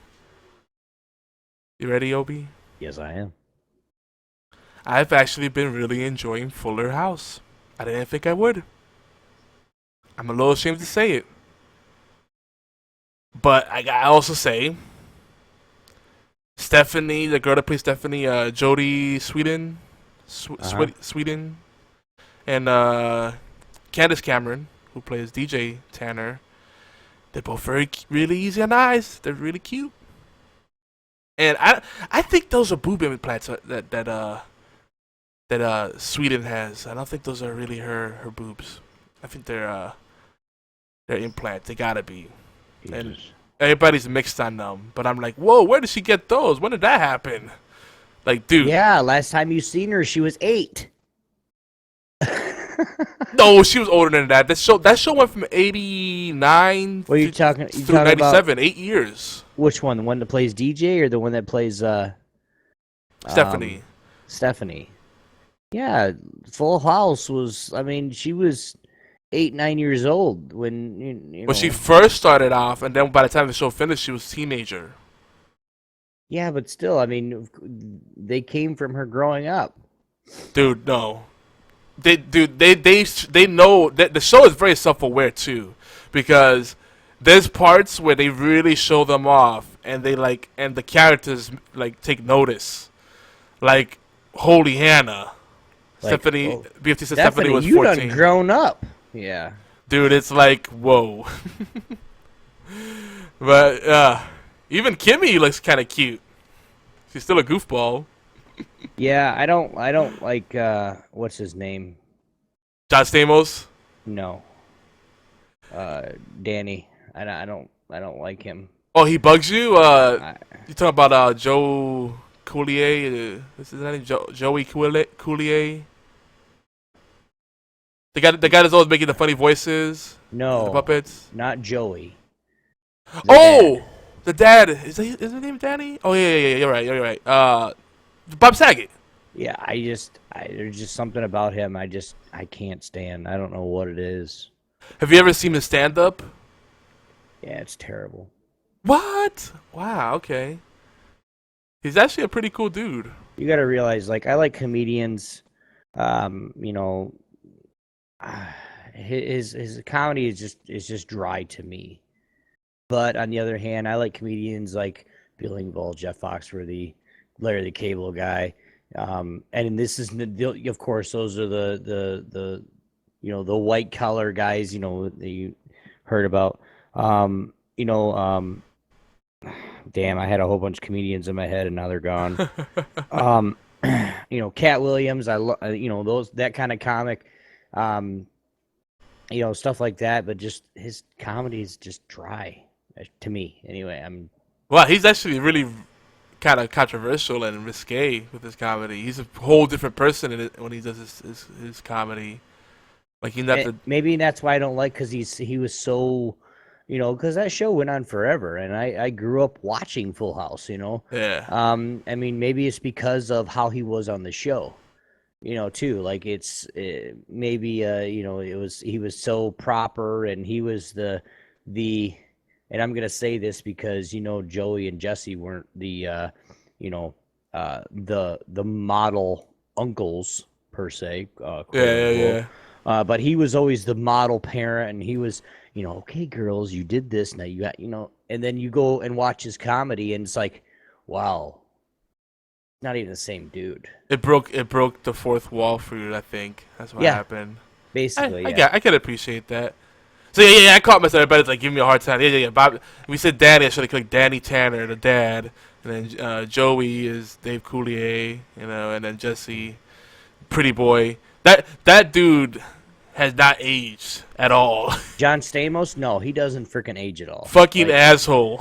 You ready, Obi? Yes, I am. I've actually been really enjoying Fuller House. I didn't think I would. I'm a little ashamed to say it. But I gotta also say, Stephanie, the girl that plays Stephanie, Jodie Sweden, Sweden, and Candace Cameron, who plays DJ Tanner, they're both really easy on the eyes. They're really cute. And I think those are boob implants that Sweden has. I don't think those are really her boobs. I think they're implants. They gotta be. Jesus. And everybody's mixed on them. But I'm like, whoa, where did she get those? When did that happen? Like, dude. Yeah, last time you seen her, she was 8. No, she was older than that. That show went from 89 What are you talking through 97, 8 years. Which one? The one that plays DJ or the one that plays Stephanie. Stephanie. Yeah, Full House was, she was 8, 9 years old when you When she know. first started off, and then by the time the show finished, she was a teenager. Yeah, but still, I mean, they came from her growing up. Dude, no. They know that the show is very self-aware too, because there's parts where they really show them off, and and the characters like take notice, like Holy Hannah, Like, Stephanie. oh, BFT said Stephanie was you 14. done grown up. Yeah. Dude, it's like whoa. But even Kimmy looks kind of cute. She's still a goofball. Yeah, I don't like what's his name? John Stamos. No. Danny. I don't like him. Oh, he bugs you. I, You talking about Joe Coulier? What's his name? Joey Coulier. The guy that's always making the funny voices. no. The puppets. Not Joey. Oh, the dad. Is his name Danny? Oh yeah. You're right. Bob Saget. Yeah, there's just something about him I can't stand. I don't know what it is. Have you ever seen his stand up? Yeah, it's terrible. What? Wow. Okay. He's actually a pretty cool dude. You got to realize, like, I like comedians. You know, his comedy is just dry to me. But on the other hand, I like comedians like Bill Engvall, Jeff Foxworthy, Larry the Cable Guy. And this is, of course, those are the the white collar guys, that you heard about. Damn, I had a whole bunch of comedians in my head and now they're gone. Cat Williams, I love, that kind of comic, stuff like that. But just his comedy is just dry to me. Anyway, Well, he's actually really kind of controversial and risque with his comedy. He's a whole different person when he does his comedy. Like he's not the... Maybe that's why I don't like, because he was so, because that show went on forever, and I grew up watching Full House. Yeah. I mean, maybe it's because of how he was on the show, too. Like maybe he was so proper, and he was the. And I'm gonna say this because Joey and Jesse weren't the the model uncles per se. Yeah. But he was always the model parent, and he was, okay, girls, you did this, now you got, and then you go and watch his comedy, and it's like, wow, not even the same dude. It broke the fourth wall for you. I think that's what happened. Basically, I can appreciate that. So yeah, I caught myself. Everybody's like giving me a hard time. Yeah. Bob, we said Danny. I should have clicked Danny Tanner, the dad, and then Joey is Dave Coulier, and then Jesse, Pretty Boy. That dude has not aged at all. John Stamos, no, he doesn't freaking age at all. Fucking asshole.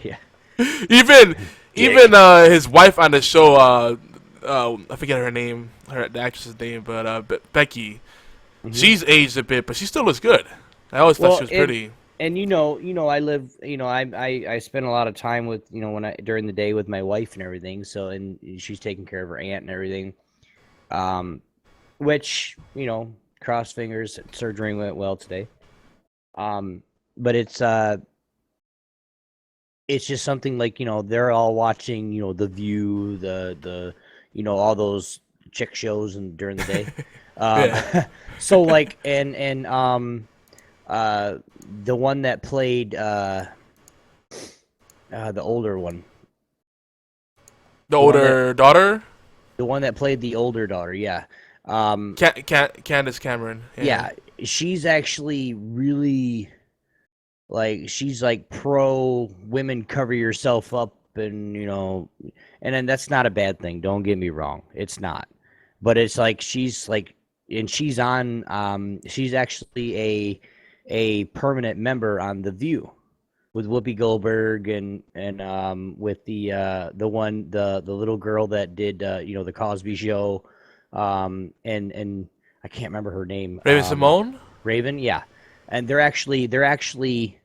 Yeah. Even his wife on the show. I forget her name, the actress's name, but Becky. Mm-hmm. She's aged a bit, but she still looks good. I always thought she was pretty. And I live, I spend a lot of time with, during the day with my wife and everything. So, and she's taking care of her aunt and everything. Which, cross fingers, surgery went well today. But it's just something like, they're all watching, The View, the all those chick shows and during the day. So like, and the one that played the older one. The older daughter? The one that played the older daughter, yeah. Candace Cameron. Yeah, she's actually really, she's like pro women cover yourself up, and and then that's not a bad thing. Don't get me wrong, it's not. But it's like she's like, and she's on. She's actually a permanent member on The View, with Whoopi Goldberg and with the little girl that did the Cosby Show, and I can't remember her name. Raven Simone. Raven, yeah, and they're actually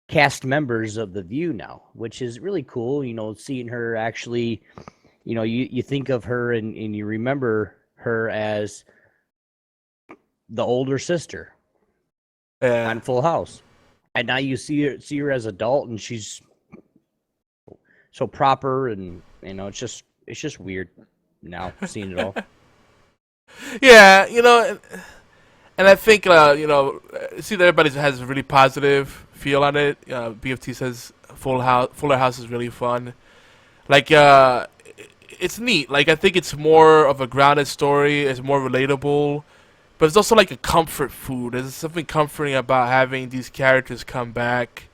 cast members of The View now, which is really cool. Seeing her actually. You think of her and you remember her as the older sister Yeah. on Full House, and now you see her as adult, and she's so proper, and it's just weird now seeing it all. Yeah, and I think see that everybody has a really positive feel on it. BFT says Fuller House is really fun. Like it's neat. Like I think it's more of a grounded story. It's more relatable, but it's also like a comfort food. There's something comforting about having these characters come back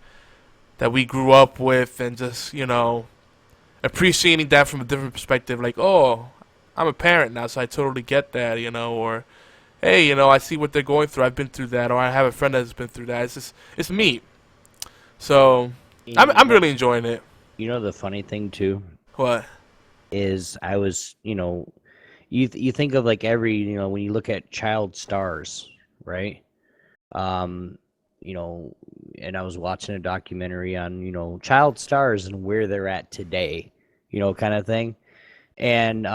that we grew up with, and just appreciating that from a different perspective. Like, oh, I'm a parent now, so I totally get that. Or hey, I see what they're going through. I've been through that, or I have a friend that's been through that. It's neat. So I'm really enjoying it. The funny thing too. What? Is I was, you think of like every, when you look at child stars, right? And I was watching a documentary on, child stars and where they're at today, kind of thing. And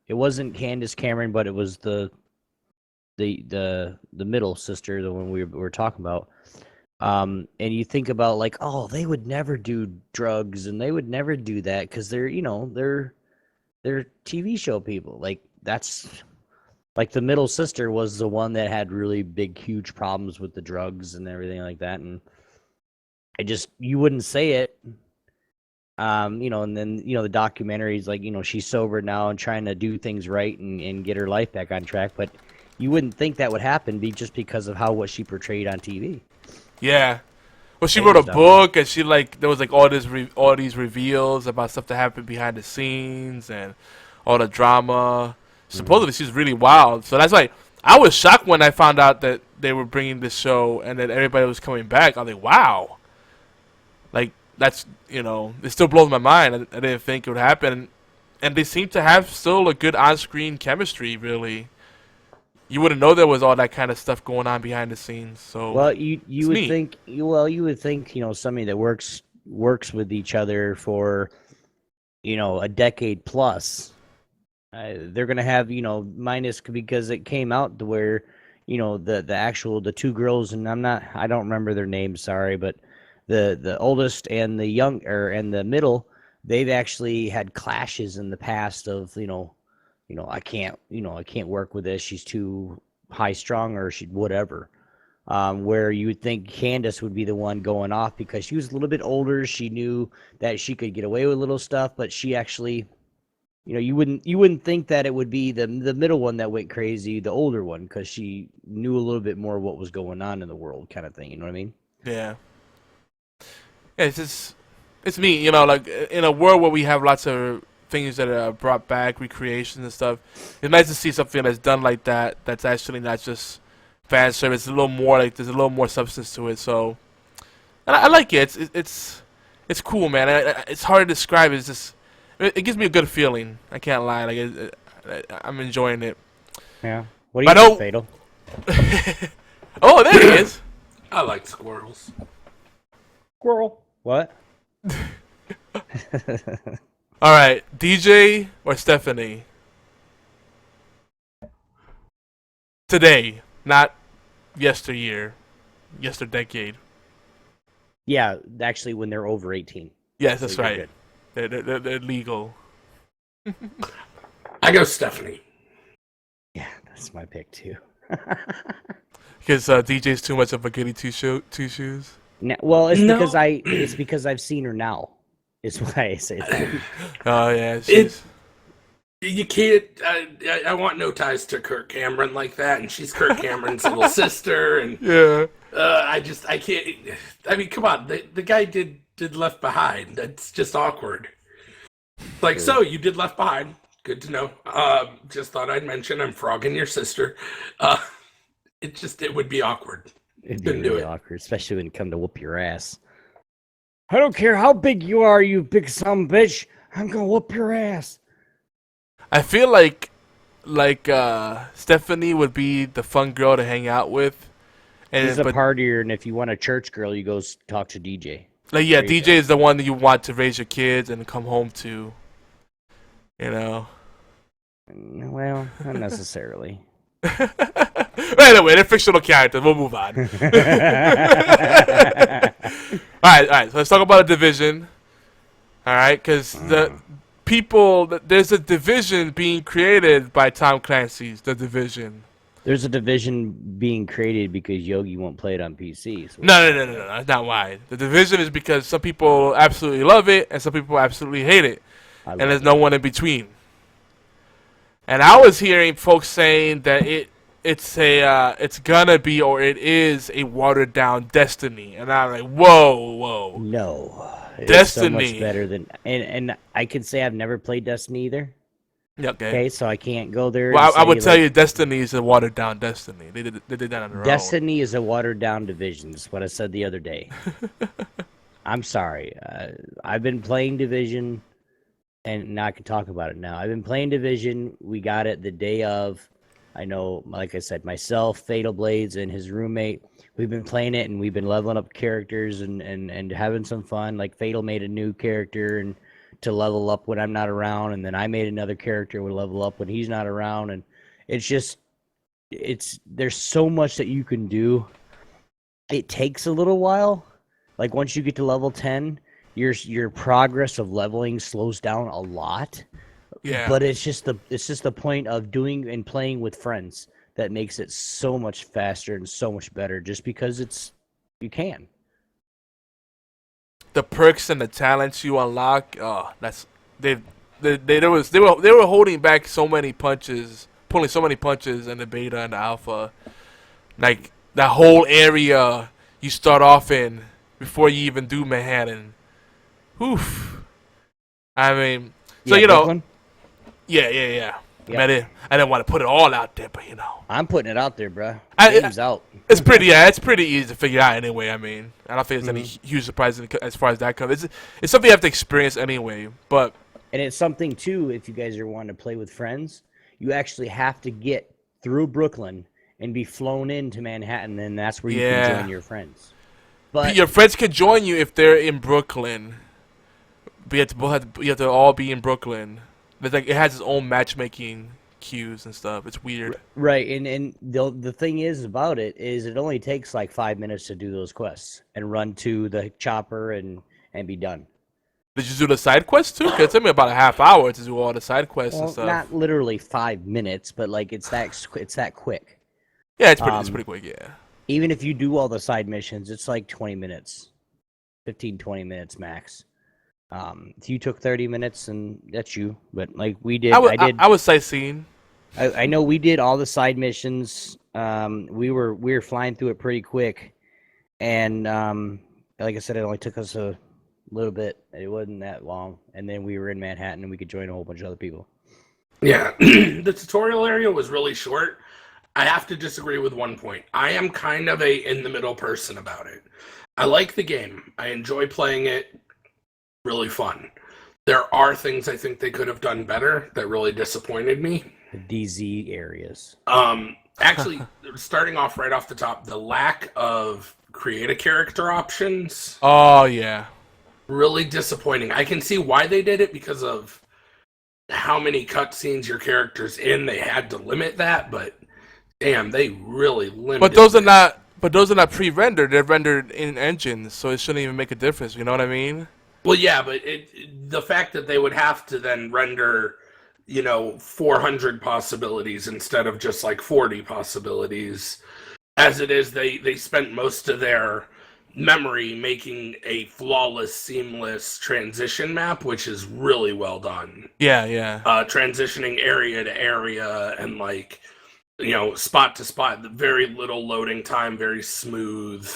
it wasn't Candace Cameron, but it was the middle sister, the one we were talking about. And you think about like, oh, they would never do drugs and they would never do that because they're TV show people. Like that's like the middle sister was the one that had really big, huge problems with the drugs and everything like that. And you wouldn't say it. And then, the documentary's like, she's sober now and trying to do things right and get her life back on track. But you wouldn't think that would happen just because of what she portrayed on TV. Yeah. Well, she wrote a book, and there was like all these reveals about stuff that happened behind the scenes and all the drama. Supposedly, she's really wild. So that's why I was shocked when I found out that they were bringing this show and that everybody was coming back. I was like, wow. Like that's it still blows my mind. I didn't think it would happen, and they seem to have still a good on-screen chemistry. Really. You wouldn't know there was all that kind of stuff going on behind the scenes. So well, you would think somebody that works with each other for a decade plus, they're gonna have minus because it came out to where the two girls, and I don't remember their names, sorry, but the oldest and the and the middle, they've actually had clashes in the past of I can't work with this. She's too high strung or she whatever. Where you would think Candace would be the one going off because she was a little bit older. She knew that she could get away with little stuff, but she actually, you wouldn't think that it would be the middle one that went crazy, the older one, because she knew a little bit more what was going on in the world, kind of thing. You know what I mean? Yeah. Yeah, it's me. Like in a world where we have lots of things that are brought back, recreations and stuff. It's nice to see something that's done like that. That's actually not just fan service. It's a little more like there's a little more substance to it. So, and I like it. It's cool, man. It's hard to describe. It's just it gives me a good feeling. I can't lie. Like I'm enjoying it. Yeah. What do you think, Fatal? Oh, there he is. I like squirrels. Squirrel. What? All right, DJ or Stephanie? Today, not yesteryear, yesterdecade. Yeah, actually, when they're over 18. Yes, that's right. They're legal. I go Stephanie. Yeah, that's my pick too. Because DJ's too much of a goody two shoes. No, well, it's because I've seen her now. Is why I say that. Oh yeah, you can't. I want no ties to Kirk Cameron like that, and she's Kirk Cameron's little sister, and yeah. I can't. I mean, come on, the guy did Left Behind. That's just awkward. Like, so you did Left Behind. Good to know. Just thought I'd mention I'm frogging your sister. It would be awkward. It'd be really awkward, especially when you come to whoop your ass. I don't care how big you are, you big son of a bitch. I'm gonna whoop your ass. I feel like Stephanie would be the fun girl to hang out with. He's a partier, and if you want a church girl, you go talk to DJ. Like, yeah, DJ is the one that you want to raise your kids and come home to. Well, not necessarily. Anyway, they're fictional characters. We'll move on. All right. So let's talk about a division. All right, because there's a division being created by Tom Clancy's The Division. There's a division being created because Yogi won't play it on PC. So No. That's not why. The division is because some people absolutely love it and some people absolutely hate it, and there's no one in between. And I was hearing folks saying that it's gonna be or it is a watered down Destiny, and I'm like, whoa. No, Destiny. it's so much better than and I can say I've never played Destiny either. Okay, so I can't go there. Well, I would tell you Destiny is a watered down Destiny. They did that on their own. Destiny is a watered down division. Is what I said the other day. I'm sorry. I've been playing Division, and now I can talk about it now. I've been playing Division. We got it the day of. I know, like I said, myself, Fatal Blades, and his roommate. We've been playing it, and we've been leveling up characters and having some fun. Like Fatal made a new character and to level up when I'm not around, and then I made another character to level up when he's not around, and there's so much that you can do. It takes a little while. Like once you get to level 10, your progress of leveling slows down a lot. Yeah. But it's just the point of doing and playing with friends that makes it so much faster and so much better just because you can. The perks and the talents you unlock, they were holding back so many punches, pulling so many punches in the beta and the alpha. Like that whole area you start off in before you even do Manhattan. Oof. I mean, so yeah, you know, Brooklyn? yeah. Yep. I didn't want to put it all out there, but you know, I'm putting it out there, bro. Game's out. It's pretty easy to figure out anyway. I mean, I don't think there's any huge surprise as far as that comes. It's something you have to experience anyway. But and it's something too. If you guys are wanting to play with friends, you actually have to get through Brooklyn and be flown into Manhattan, and that's where you can join your friends. But your friends can join you if they're in Brooklyn. But you have to all be in Brooklyn. It's like it has its own matchmaking queues and stuff. It's weird. Right, and the thing is about it is it only takes like 5 minutes to do those quests and run to the chopper and be done. Did you do the side quests too? 'Cause it took me about a half hour to do all the side quests and stuff. Not literally 5 minutes, but like it's that quick. Yeah, it's pretty quick. Yeah. Even if you do all the side missions, it's like 20 minutes, 15-20 minutes max. If you took 30 minutes, and that's you. But like we did, I was sightseeing. I know we did all the side missions. We were flying through it pretty quick, and like I said, it only took us a little bit. It wasn't that long, and then we were in Manhattan, and we could join a whole bunch of other people. Yeah, the tutorial area was really short. I have to disagree with one point. I am kind of a in-the-middle person about it. I like the game. I enjoy playing it. Really fun. There are things I think they could have done better that really disappointed me. The DZ areas. Actually, starting off right off the top, the lack of create a character options. Oh yeah. Really disappointing. I can see why they did it because of how many cutscenes your character's in. They had to limit that, but damn, they really limited. But those are not pre-rendered. They're rendered in engines, so it shouldn't even make a difference. You know what I mean? Well, yeah, but the fact that they would have to then render, 400 possibilities instead of just like 40 possibilities, as it is, they spent most of their memory making a flawless, seamless transition map, which is really well done. Yeah. Transitioning area to area and spot to spot, very little loading time, very smooth.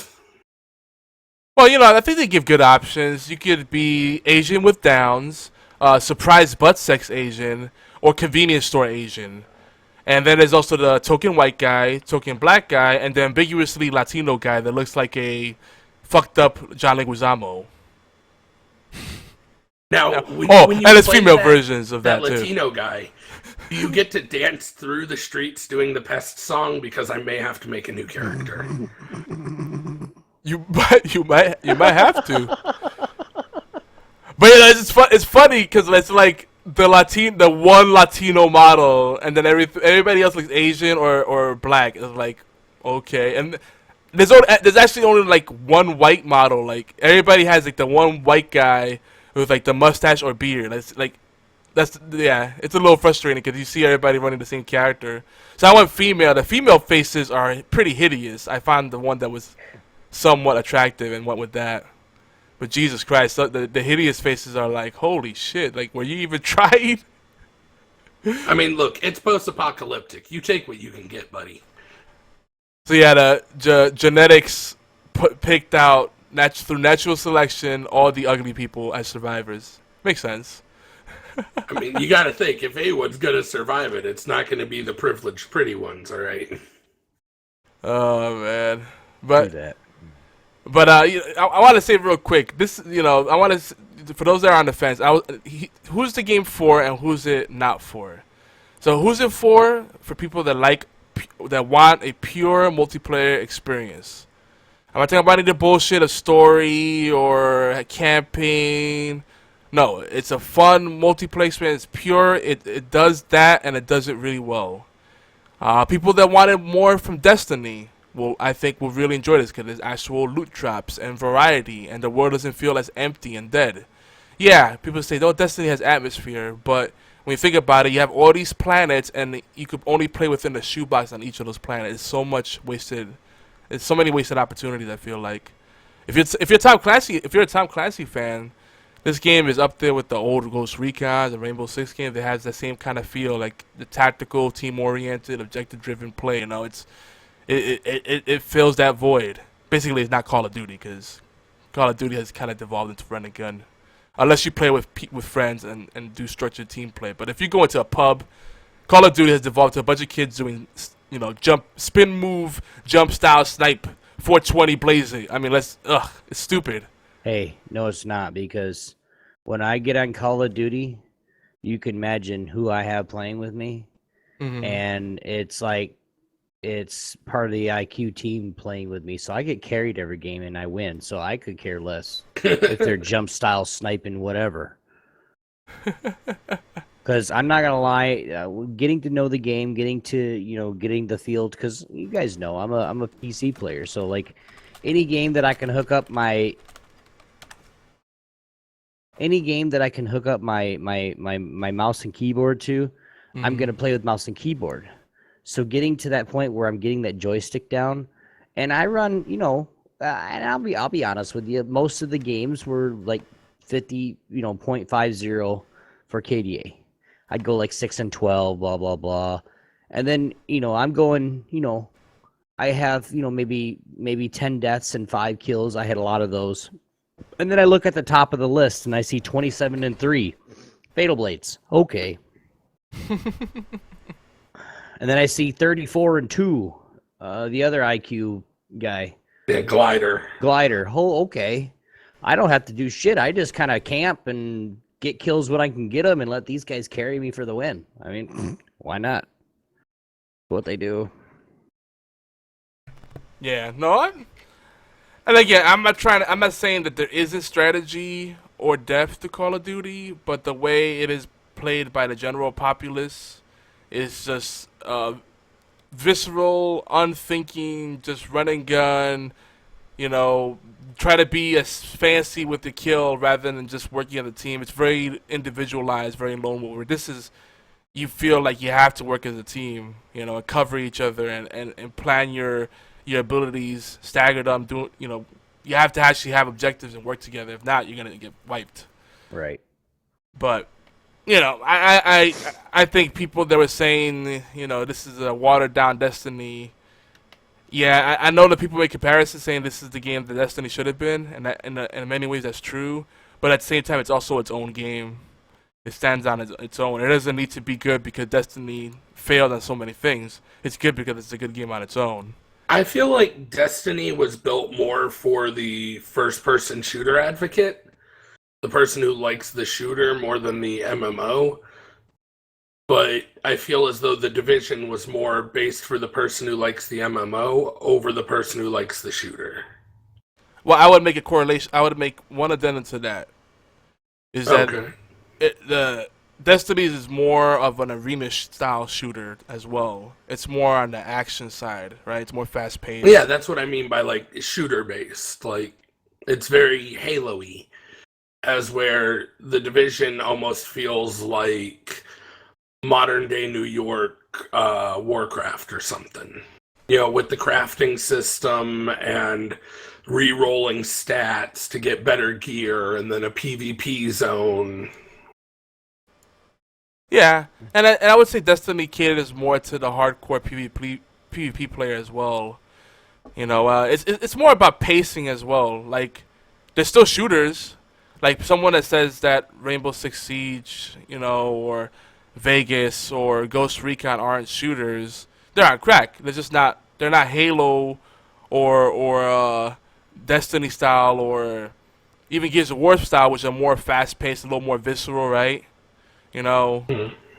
Well, I think they give good options. You could be Asian with downs, surprise butt sex Asian, or convenience store Asian. And then there's also the token white guy, token black guy, and the ambiguously Latino guy that looks like a fucked up John Leguizamo. And there's female versions of that too. Latino guy, do you get to dance through the streets doing the Pest song? Because I may have to make a new character. You might have to. But it's funny because it's like the one Latino model, and then everybody else looks Asian or black. It's like, okay, and there's actually only like one white model. Like everybody has like the one white guy with like the mustache or beard. It's a little frustrating because you see everybody running the same character. So I went female. The female faces are pretty hideous. I found the one that was somewhat attractive and went with that. But Jesus Christ, the hideous faces are like, holy shit! Like, were you even trying? I mean, look, it's post-apocalyptic. You take what you can get, buddy. So yeah, the genetics picked out through natural selection all the ugly people as survivors. Makes sense. I mean, you got to think, if anyone's going to survive it, it's not going to be the privileged pretty ones, all right? Oh man, but Do that. But I want to say real quick. This, I want to, for those that are on the fence, who's the game for and who's it not for? So who's it for? For people that that want a pure multiplayer experience. I'm not talking about any of the bullshit of story or a campaign. No, it's a fun multiplayer experience. It's pure. It does that and it does it really well. People that wanted more from Destiny. I think will really enjoy this because there's actual loot traps and variety, and the world doesn't feel as empty and dead. Yeah, people say, "Oh, Destiny has atmosphere," but when you think about it, you have all these planets, and you could only play within the shoebox on each of those planets. It's so much wasted. It's so many wasted opportunities. I feel like if you're a Tom Clancy fan, this game is up there with the old Ghost Recon, the Rainbow Six game that has the same kind of feel, like the tactical, team-oriented, objective-driven play. It fills that void. Basically, it's not Call of Duty because Call of Duty has kind of devolved into run and gun, unless you play with friends and do structured team play. But if you go into a pub, Call of Duty has devolved to a bunch of kids doing spin move, jump style, snipe, 420 blazing. I mean, it's stupid. Hey, no, it's not, because when I get on Call of Duty, you can imagine who I have playing with me, and it's like it's part of the IQ team playing with me, so I get carried every game and I win, so I could care less if they're jump style, sniping, whatever. Because I'm not gonna lie, getting to know the game, getting the field, because you guys know I'm a PC player, so like any game that I can hook up my mouse and keyboard to, I'm gonna play with mouse and keyboard. So getting to that point where I'm getting that joystick down, and I run, and I'll be honest with you, most of the games were like 50, 0.50 for KDA. I'd go like 6 and 12, blah blah blah, and then I'm going, I have maybe 10 deaths and 5 kills. I had a lot of those, and then I look at the top of the list and I see 27 and 3, Fatal Blades. Okay. And then I see 34 and 2, the other IQ guy. Yeah, Glider. Oh, okay. I don't have to do shit. I just kind of camp and get kills when I can get them and let these guys carry me for the win. I mean, why not? What they do. Yeah, no, and again, I'm not saying that there isn't strategy or depth to Call of Duty, but the way it is played by the general populace is just visceral, unthinking, just run and gun, try to be as fancy with the kill rather than just working as a team. It's very individualized, very lone wolf. This is, you feel like you have to work as a team, and cover each other and plan your abilities, stagger them, you have to actually have objectives and work together. If not, you're going to get wiped. Right. But I think people that were saying, this is a watered down Destiny. Yeah, I know that people make comparisons saying this is the game that Destiny should have been, and that, in many ways that's true. But at the same time, it's also its own game. It stands on its own. It doesn't need to be good because Destiny failed on so many things. It's good because it's a good game on its own. I feel like Destiny was built more for the first-person shooter advocate. The person who likes the shooter more than the MMO. But I feel as though the Division was more based for the person who likes the MMO over the person who likes the shooter. Well, I would make one addendum to that. Is that Destiny's is more of an arena style shooter as well. It's more on the action side, right? It's more fast paced. Yeah, that's what I mean by like shooter based. Like it's very Halo-y, as where the Division almost feels like modern day New York Warcraft or something. You know, with the crafting system and re-rolling stats to get better gear, and then a PvP zone. Yeah, and I would say Destiny caters more to the hardcore PvP player as well. You know, it's more about pacing as well. Like, there's still shooters. Like someone that says that Rainbow Six Siege, you know, or Vegas or Ghost Recon aren't shooters. They're on crack. They're just not. They're not Halo or Destiny style or even Gears of War style, which are more fast paced, a little more visceral, right? You know,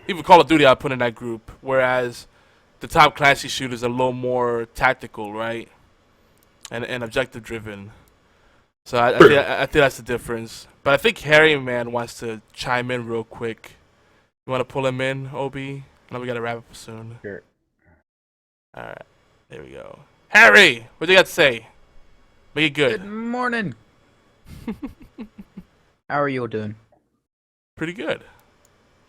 even Call of Duty I put in that group. Whereas the Top Clancy shooters are a little more tactical, right? And objective driven. So I think that's the difference. But I think Harry Man wants to chime in real quick. You want to pull him in, Obi? I know we got to wrap up soon. Sure. All right. There we go. Harry, what do you got to say? Make it good. Good morning. How are you all doing? Pretty good.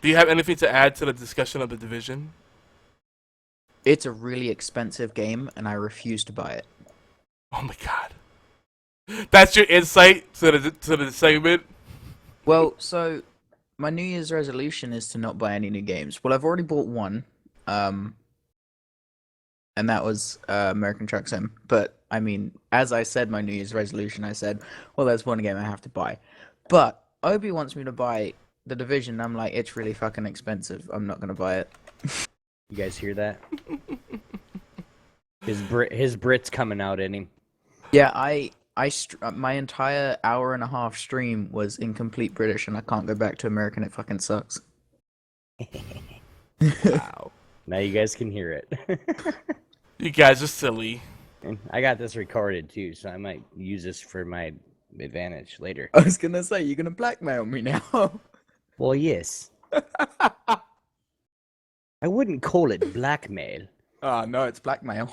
Do you have anything to add to the discussion of the Division? It's a really expensive game, and I refuse to buy it. Oh my god. That's your insight to the segment? Well, so my New Year's resolution is to not buy any new games. Well, I've already bought one, and that was American Truck Sim. But I mean, as I said, my New Year's resolution, I said, well, there's one game I have to buy. But Obi wants me to buy The Division. I'm like, it's really fucking expensive. I'm not gonna buy it. You guys hear that? His Brit's coming out in him. Yeah, my entire hour and a half stream was in complete British, and I can't go back to American. It fucking sucks. Wow. Now you guys can hear it. You guys are silly. And I got this recorded too, so I might use this for my advantage later. I was gonna say, you're gonna blackmail me now. Well, yes. I wouldn't call it blackmail. Oh no, it's blackmail.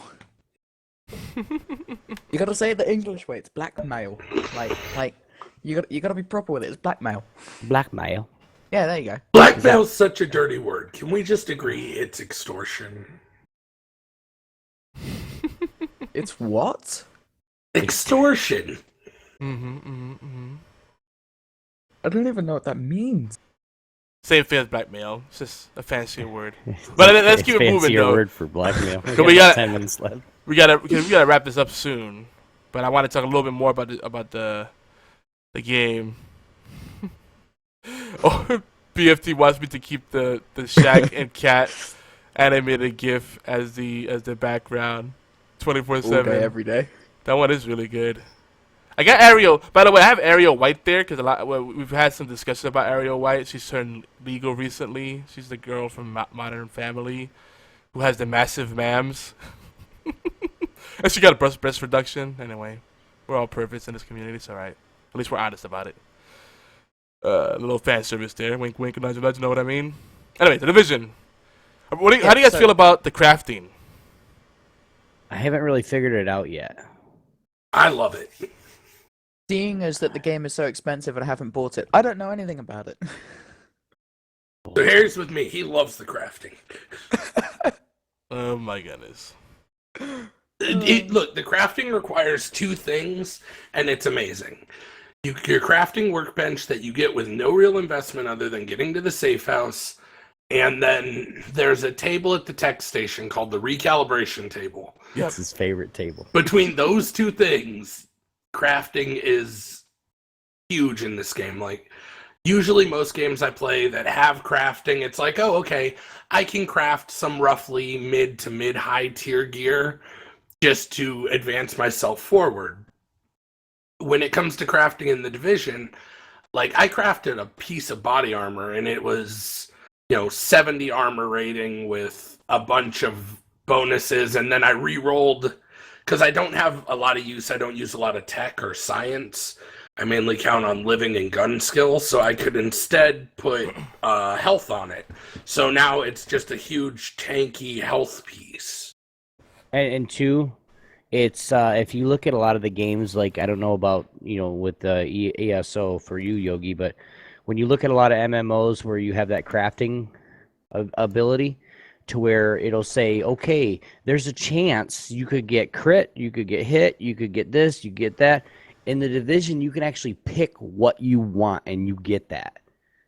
You gotta say it the English way. It's blackmail. Like you gotta be proper with it. It's blackmail. Blackmail. Yeah, there you go. Blackmail's such a dirty word. Can we just agree it's extortion? It's what? Extortion. I don't even know what that means. Same thing as blackmail. It's just a fancier word. But let's keep it moving, Fancier though. word for blackmail. We got 10 minutes left. We gotta wrap this up soon. But I want to talk a little bit more about the game. Or BFT wants me to keep the Shaq and Cat animated GIF as the background, 24/7 every day. That one is really good. I got Ariel. By the way, I have Ariel White there because we've had some discussion about Ariel White. She's turned legal recently. She's the girl from Modern Family who has the massive mams. And she got a breast reduction. Anyway, we're all perfect in this community. It's all right. At least we're honest about it. A little fan service there. Wink, wink, nudge, nudge. You know what I mean? Anyway, the Division. How do you guys feel about the crafting? I haven't really figured it out yet. I love it. Seeing as that the game is so expensive and I haven't bought it, I don't know anything about it. So Harry's with me. He loves the crafting. Oh my goodness. Look, the crafting requires two things, and it's amazing. Your crafting workbench that you get with no real investment other than getting to the safe house, and then there's a table at the tech station called the recalibration table. It's his favorite table. Between those two things, crafting is huge in this game. Like, usually most games I play that have crafting, it's like, oh, okay, I can craft some roughly mid to mid-high tier gear just to advance myself forward. When it comes to crafting in the Division, like, I crafted a piece of body armor, and it was, 70 armor rating with a bunch of bonuses, and then I re-rolled, because I don't have a lot of use, I don't use a lot of tech or science, I mainly count on living and gun skill, so I could instead put health on it. So now it's just a huge tanky health piece. And two, it's if you look at a lot of the games, like I don't know about with the ESO for you, Yogi, but when you look at a lot of MMOs where you have that crafting ability, to where it'll say, okay, there's a chance you could get crit, you could get hit, you could get this, you get that. In the Division, you can actually pick what you want, and you get that.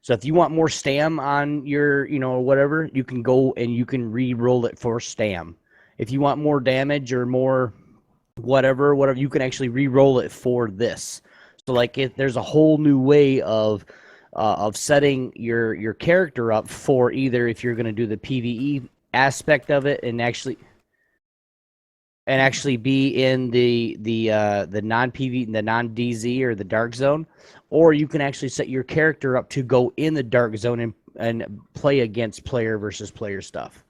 So if you want more stam on your, whatever, you can go and you can re-roll it for stam. If you want more damage or more whatever, you can actually re-roll it for this. So like there's a whole new way of setting your character up for either if you're going to do the PvE aspect of it and actually be in the non-PvE, the non-DZ or the dark zone, or you can actually set your character up to go in the dark zone and play against player versus player stuff.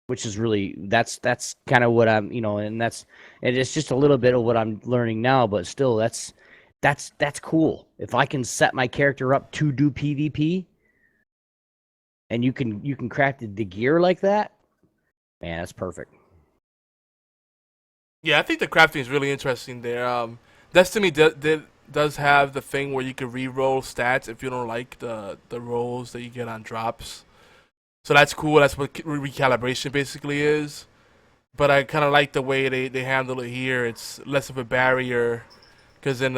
Which is really that's kind of what I'm and it's just a little bit of what I'm learning now, but still that's cool. If I can set my character up to do PvP, and you can craft the gear like that, man, that's perfect. Yeah, I think the crafting is really interesting there. Destiny does have the thing where you can re-roll stats if you don't like the rolls that you get on drops. So that's cool. That's what recalibration basically is. But I kind of like the way they handle it here. It's less of a barrier, because in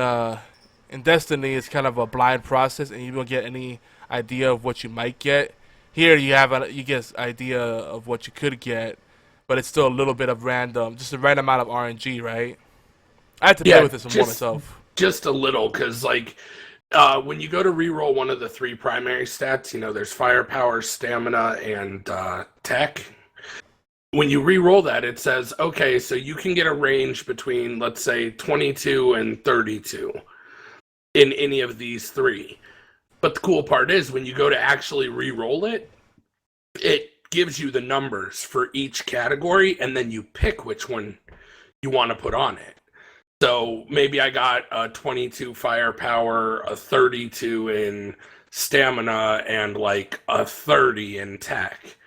Destiny it's kind of a blind process, and you don't get any idea of what you might get. Here you get an idea of what you could get, but it's still a little bit of random, just a random amount of RNG, right? I had to play with this more myself. Just a little, because when you go to reroll one of the 3 primary stats, there's firepower, stamina, and tech. When you reroll that, it says, okay, so you can get a range between, let's say, 22 and 32 in any of these 3. But the cool part is, when you go to actually reroll it, it gives you the numbers for each category, and then you pick which one you want to put on it. So maybe I got a 22 firepower, a 32 in stamina, and like a 30 in tech.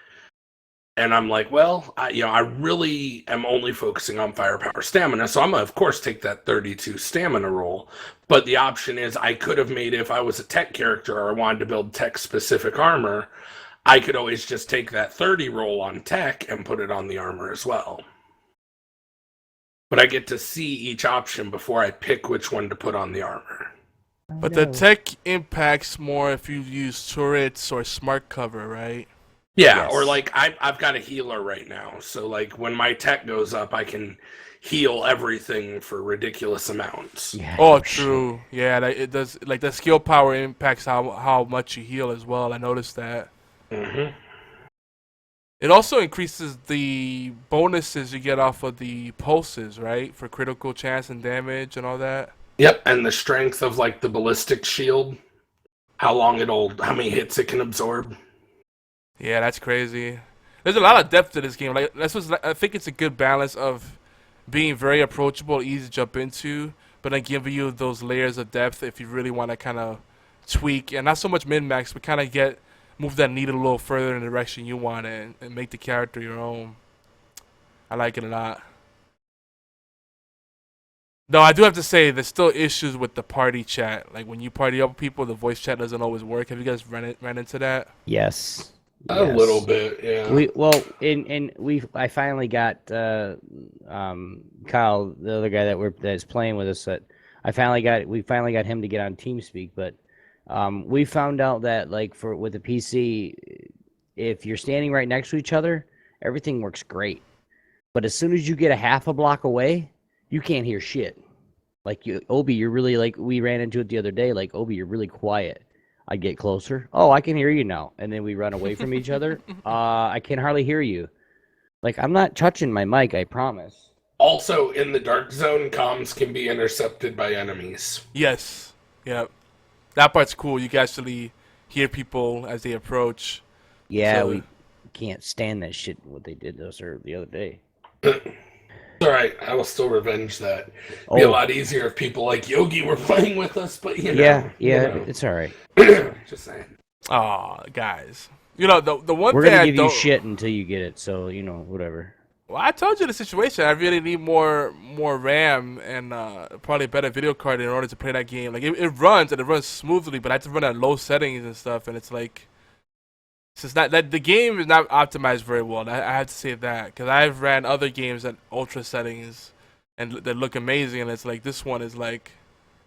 And I'm like, well, I really am only focusing on firepower stamina, so I'm going to, of course, take that 32 stamina roll. But the option is I could have made, if I was a tech character or I wanted to build tech-specific armor, I could always just take that 30 roll on tech and put it on the armor as well. But I get to see each option before I pick which one to put on the armor. But the tech impacts more if you use turrets or smart cover, right? Yeah, Yes. or like I've got a healer right now, so like when my tech goes up, I can heal everything for ridiculous amounts. Yeah, Oh, no true. Yeah, it does. Like the skill power impacts how much you heal as well. I noticed that. Mm-hmm. It also increases the bonuses you get off of the pulses, right? For critical chance and damage and all that. Yep, and the strength of like the ballistic shield, how many hits it can absorb. Yeah, that's crazy. There's a lot of depth to this game. I think it's a good balance of being very approachable, easy to jump into, but then giving you those layers of depth if you really want to kind of tweak, and not so much min-max, but kind of move that needle a little further in the direction you want it and make the character your own. I like it a lot. Though I do have to say, there's still issues with the party chat. Like when you party up with people, the voice chat doesn't always work. Have you guys ran into that? Yes. A little bit, yeah. I finally got Kyle, the other guy that's playing with us. We finally got him to get on TeamSpeak, but we found out that with the PC, if you're standing right next to each other, everything works great. But as soon as you get a half a block away, you can't hear shit. Obi, you're really we ran into it the other day. Obi, you're really quiet. I get closer. Oh, I can hear you now. And then we run away from each other. I can hardly hear you. I'm not touching my mic, I promise. Also, in the dark zone, comms can be intercepted by enemies. Yes. Yep. That part's cool. You can actually hear people as they approach. Yeah, we can't stand that shit, what they did to us the other day. It's all right. I will still revenge that. Be a Oh, lot easier if people like Yogi were playing with us, but yeah, you yeah, know. it's all right. It's all right. Just saying. Oh, guys. You know, the one We're thing gonna I give you don't. shit until you get it, so whatever. Well, I told you the situation. I really need more RAM and probably a better video card in order to play that game. Like it runs and it runs smoothly, but I have to run at low settings and stuff, and it's like it's not that the game is not optimized very well. I have to say that because I've ran other games at ultra settings and they look amazing, and it's like this one is like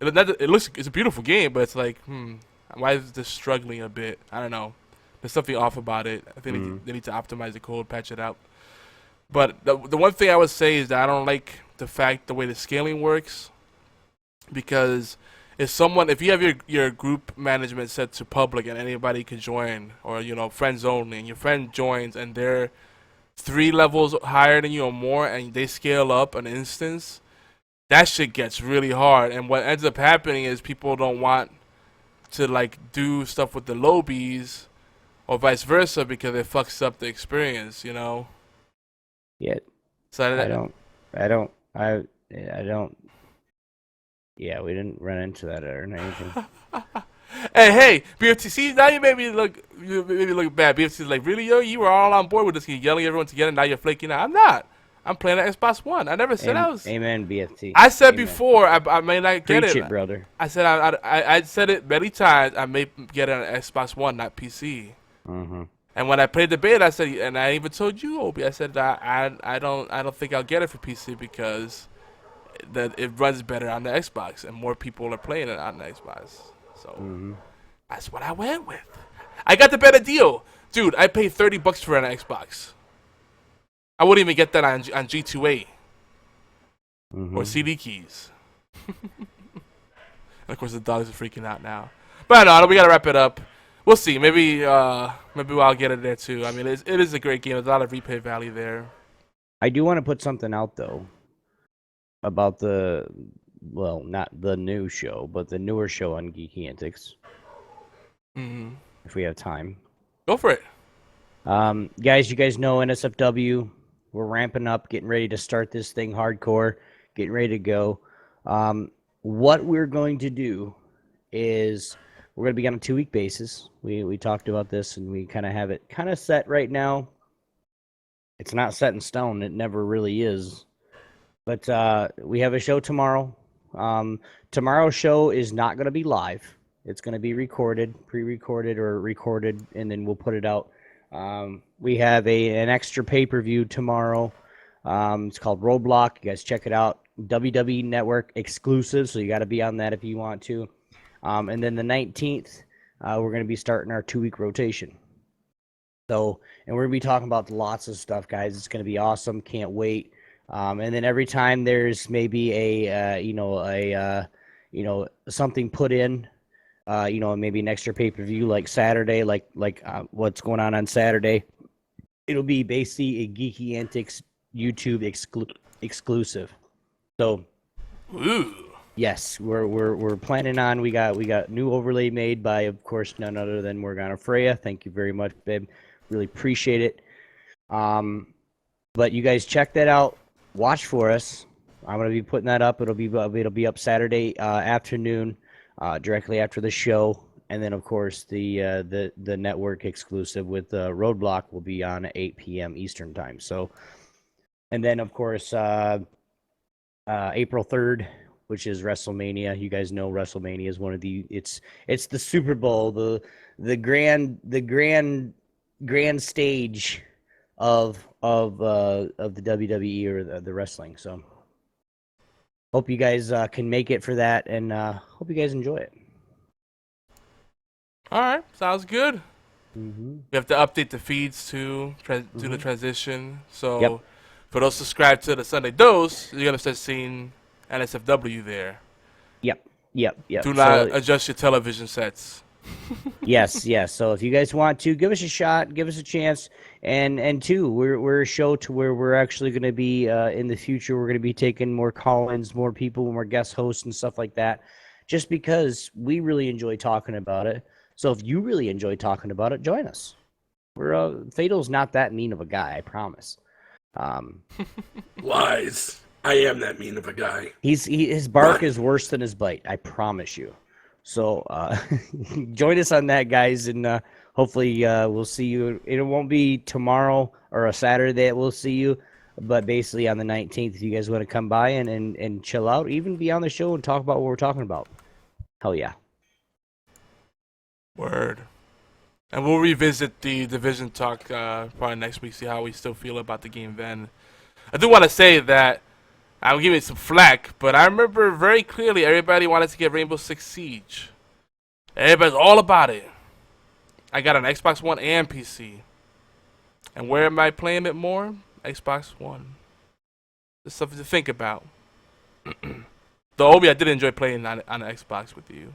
it's a beautiful game, but it's like why is this struggling a bit? I don't know. There's something off about it. I think they need to optimize the code, patch it out. But the one thing I would say is that I don't like the way the scaling works, because if you have your group management set to public and anybody can join, or friends only, and your friend joins and they're 3 levels higher than you or more, and they scale up an instance, that shit gets really hard. And what ends up happening is people don't want to like do stuff with the lobies or vice versa because it fucks up the experience, Yeah, So I don't. Yeah, we didn't run into that or anything. Hey, BFT. See, now you made me look bad. BFT's like, really, yo? You were all on board with this, yelling everyone together. Now you're flaking out. I'm not. I'm playing at Xbox One. I never said I was. Amen, BFT. I said Amen. before I may not get Preach it. it, brother. I said I said it many times. I may get it on Xbox One, not PC. Mm-hmm. And when I played the beta, I said, and I even told you, Obi, I said that I don't think I'll get it for PC because that it runs better on the Xbox and more people are playing it on the Xbox. So that's what I went with. I got the better deal, dude. I paid $30 for it on Xbox. I wouldn't even get that on G2A or CD keys. And of course, the dogs are freaking out now. But no, we gotta wrap it up. We'll see. Maybe I'll get it there too. I mean, it is a great game. There's a lot of replay value there. I do want to put something out though about not the new show, but the newer show on Geeky Antics. If we have time, go for it. Guys, you guys know NSFW. We're ramping up, getting ready to start this thing hardcore, getting ready to go. What we're going to do is we're going to be on a 2-week basis. We talked about this, and we kind of have it kind of set right now. It's not set in stone. It never really is. But we have a show tomorrow. Tomorrow's show is not going to be live. It's going to be recorded, pre-recorded, or recorded, and then we'll put it out. We have an extra pay-per-view tomorrow. It's called Roadblock. You guys check it out. WWE Network exclusive, so you got to be on that if you want to. And then the 19th, we're going to be starting our 2-week rotation. So, and we're going to be talking about lots of stuff, guys. It's going to be awesome. Can't wait. And then every time there's maybe something put in, maybe an extra pay-per-view like Saturday, like what's going on Saturday, it'll be basically a Geeky Antics YouTube exclusive. So, yes, we're planning on. We got new overlay made by, of course, none other than Morgana Freya. Thank you very much, babe. Really appreciate it. But you guys check that out. Watch for us. I'm gonna be putting that up. It'll be up Saturday afternoon, directly after the show, and then of course the network exclusive with Roadblock will be on at 8 p.m. Eastern time. So, and then of course April 3rd, which is WrestleMania. You guys know WrestleMania is one of it's the Super Bowl, the grand stage of the WWE or the wrestling. So hope you guys can make it for that, and hope you guys enjoy it. All right, sounds good. Mm-hmm. We have to update the feeds too, do the transition. So Yep. for those subscribed to the Sunday Dose, you're gonna start seeing NSFW there. Yep. Do not adjust your television sets. yes. So if you guys want to, give us a shot, give us a chance, and two, we're a show to where we're actually going to be in the future. We're going to be taking more call-ins, more people, more guest hosts and stuff like that, just because we really enjoy talking about it. So if you really enjoy talking about it, join us. Fatal's not that mean of a guy, I promise. Lies. I am that mean of a guy. His bark is worse than his bite. I promise you. So join us on that, guys, and hopefully we'll see you. It won't be tomorrow or a Saturday that we'll see you, but basically on the 19th, if you guys want to come by and chill out, even be on the show and talk about what we're talking about. Hell yeah. Word. And we'll revisit the division talk probably next week, see how we still feel about the game then. I do want to say that I'm giving it some flack, but I remember very clearly everybody wanted to get Rainbow Six Siege. Everybody's all about it. I got an Xbox One and PC. And where am I playing it more? Xbox One. Just something to think about. Though, Obi, I did enjoy playing on the Xbox with you.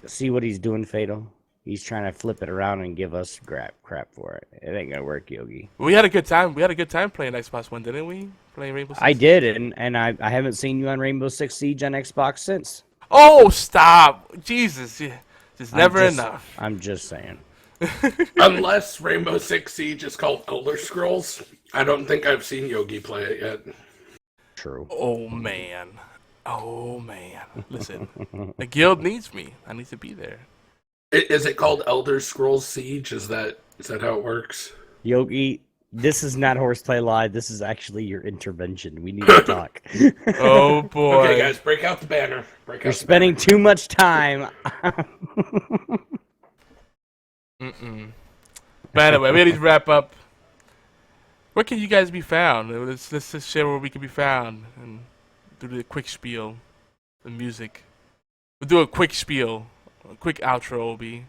See what he's doing, Fatal? He's trying to flip it around and give us crap for it. It ain't gonna work, Yogi. We had a good time. We had a good time playing Xbox One, didn't we? Playing Rainbow Six I did, and I haven't seen you on Rainbow Six Siege on Xbox since. Oh, stop. Jesus. It's never enough. I'm just saying. Unless Rainbow Six Siege is called Elder Scrolls, I don't think I've seen Yogi play it yet. True. Oh, man. Listen, the guild needs me. I need to be there. Is it called Elder Scrolls Siege? Is that how it works? Yogi, this is not Horseplay Live. This is actually your intervention. We need to talk. Oh, boy. Okay, guys, break out the banner. You're spending too much time. But anyway, we need to wrap up. Where can you guys be found? Let's just share where we can be found and do the quick spiel, the music. We'll do a quick spiel, a quick outro, Obi.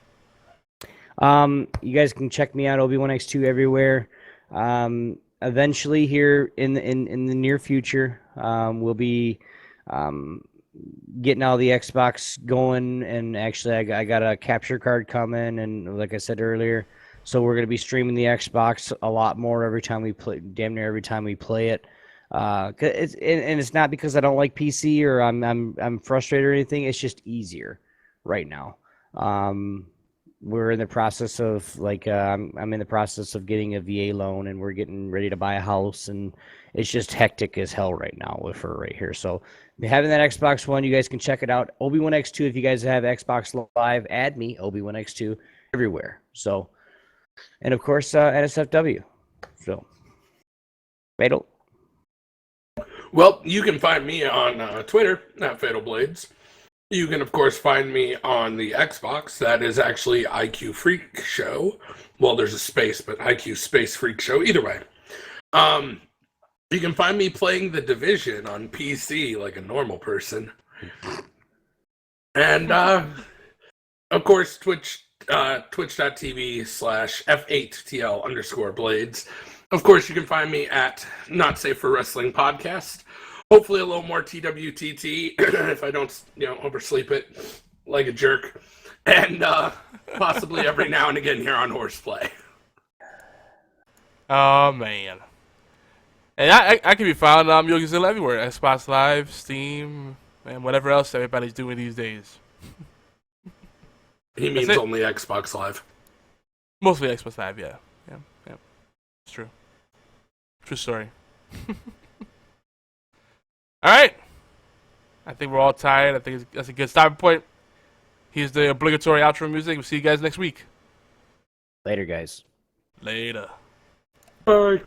You guys can check me out, ObioneX2 everywhere. Eventually, here in the near future, we'll be getting all the Xbox going, and actually, I got a capture card coming, and like I said earlier, so we're gonna be streaming the Xbox a lot more every time we play, damn near every time we play it. It's not because I don't like PC or I'm frustrated or anything. It's just easier right now. We're in the process of I'm in the process of getting a VA loan, and we're getting ready to buy a house, and it's just hectic as hell right now with her right here. So having that Xbox One, you guys can check it out. ObioneX2, if you guys have Xbox Live, add me, ObioneX2, everywhere. So, and of course, NSFW. So, Fatal. Well, you can find me on Twitter, at Fatal Blades. You can, of course, find me on the Xbox. That is actually IQ Freak Show. Well, there's a space, but IQ Space Freak Show. Either way. You can find me playing The Division on PC like a normal person. And, of course, twitch.tv/F8TL_Blades. Of course, you can find me at Not Safe for Wrestling Podcast. Hopefully a little more TWTT if I don't, oversleep it like a jerk. And possibly every now and again here on Horseplay. Oh, man. And I can be found Yogizilla everywhere. Xbox Live, Steam, and whatever else everybody's doing these days. He means only Xbox Live. Mostly Xbox Live, yeah. Yeah. It's true. True story. All right. I think we're all tired. I think that's a good stopping point. Here's the obligatory outro music. We'll see you guys next week. Later, guys. Later. Bye.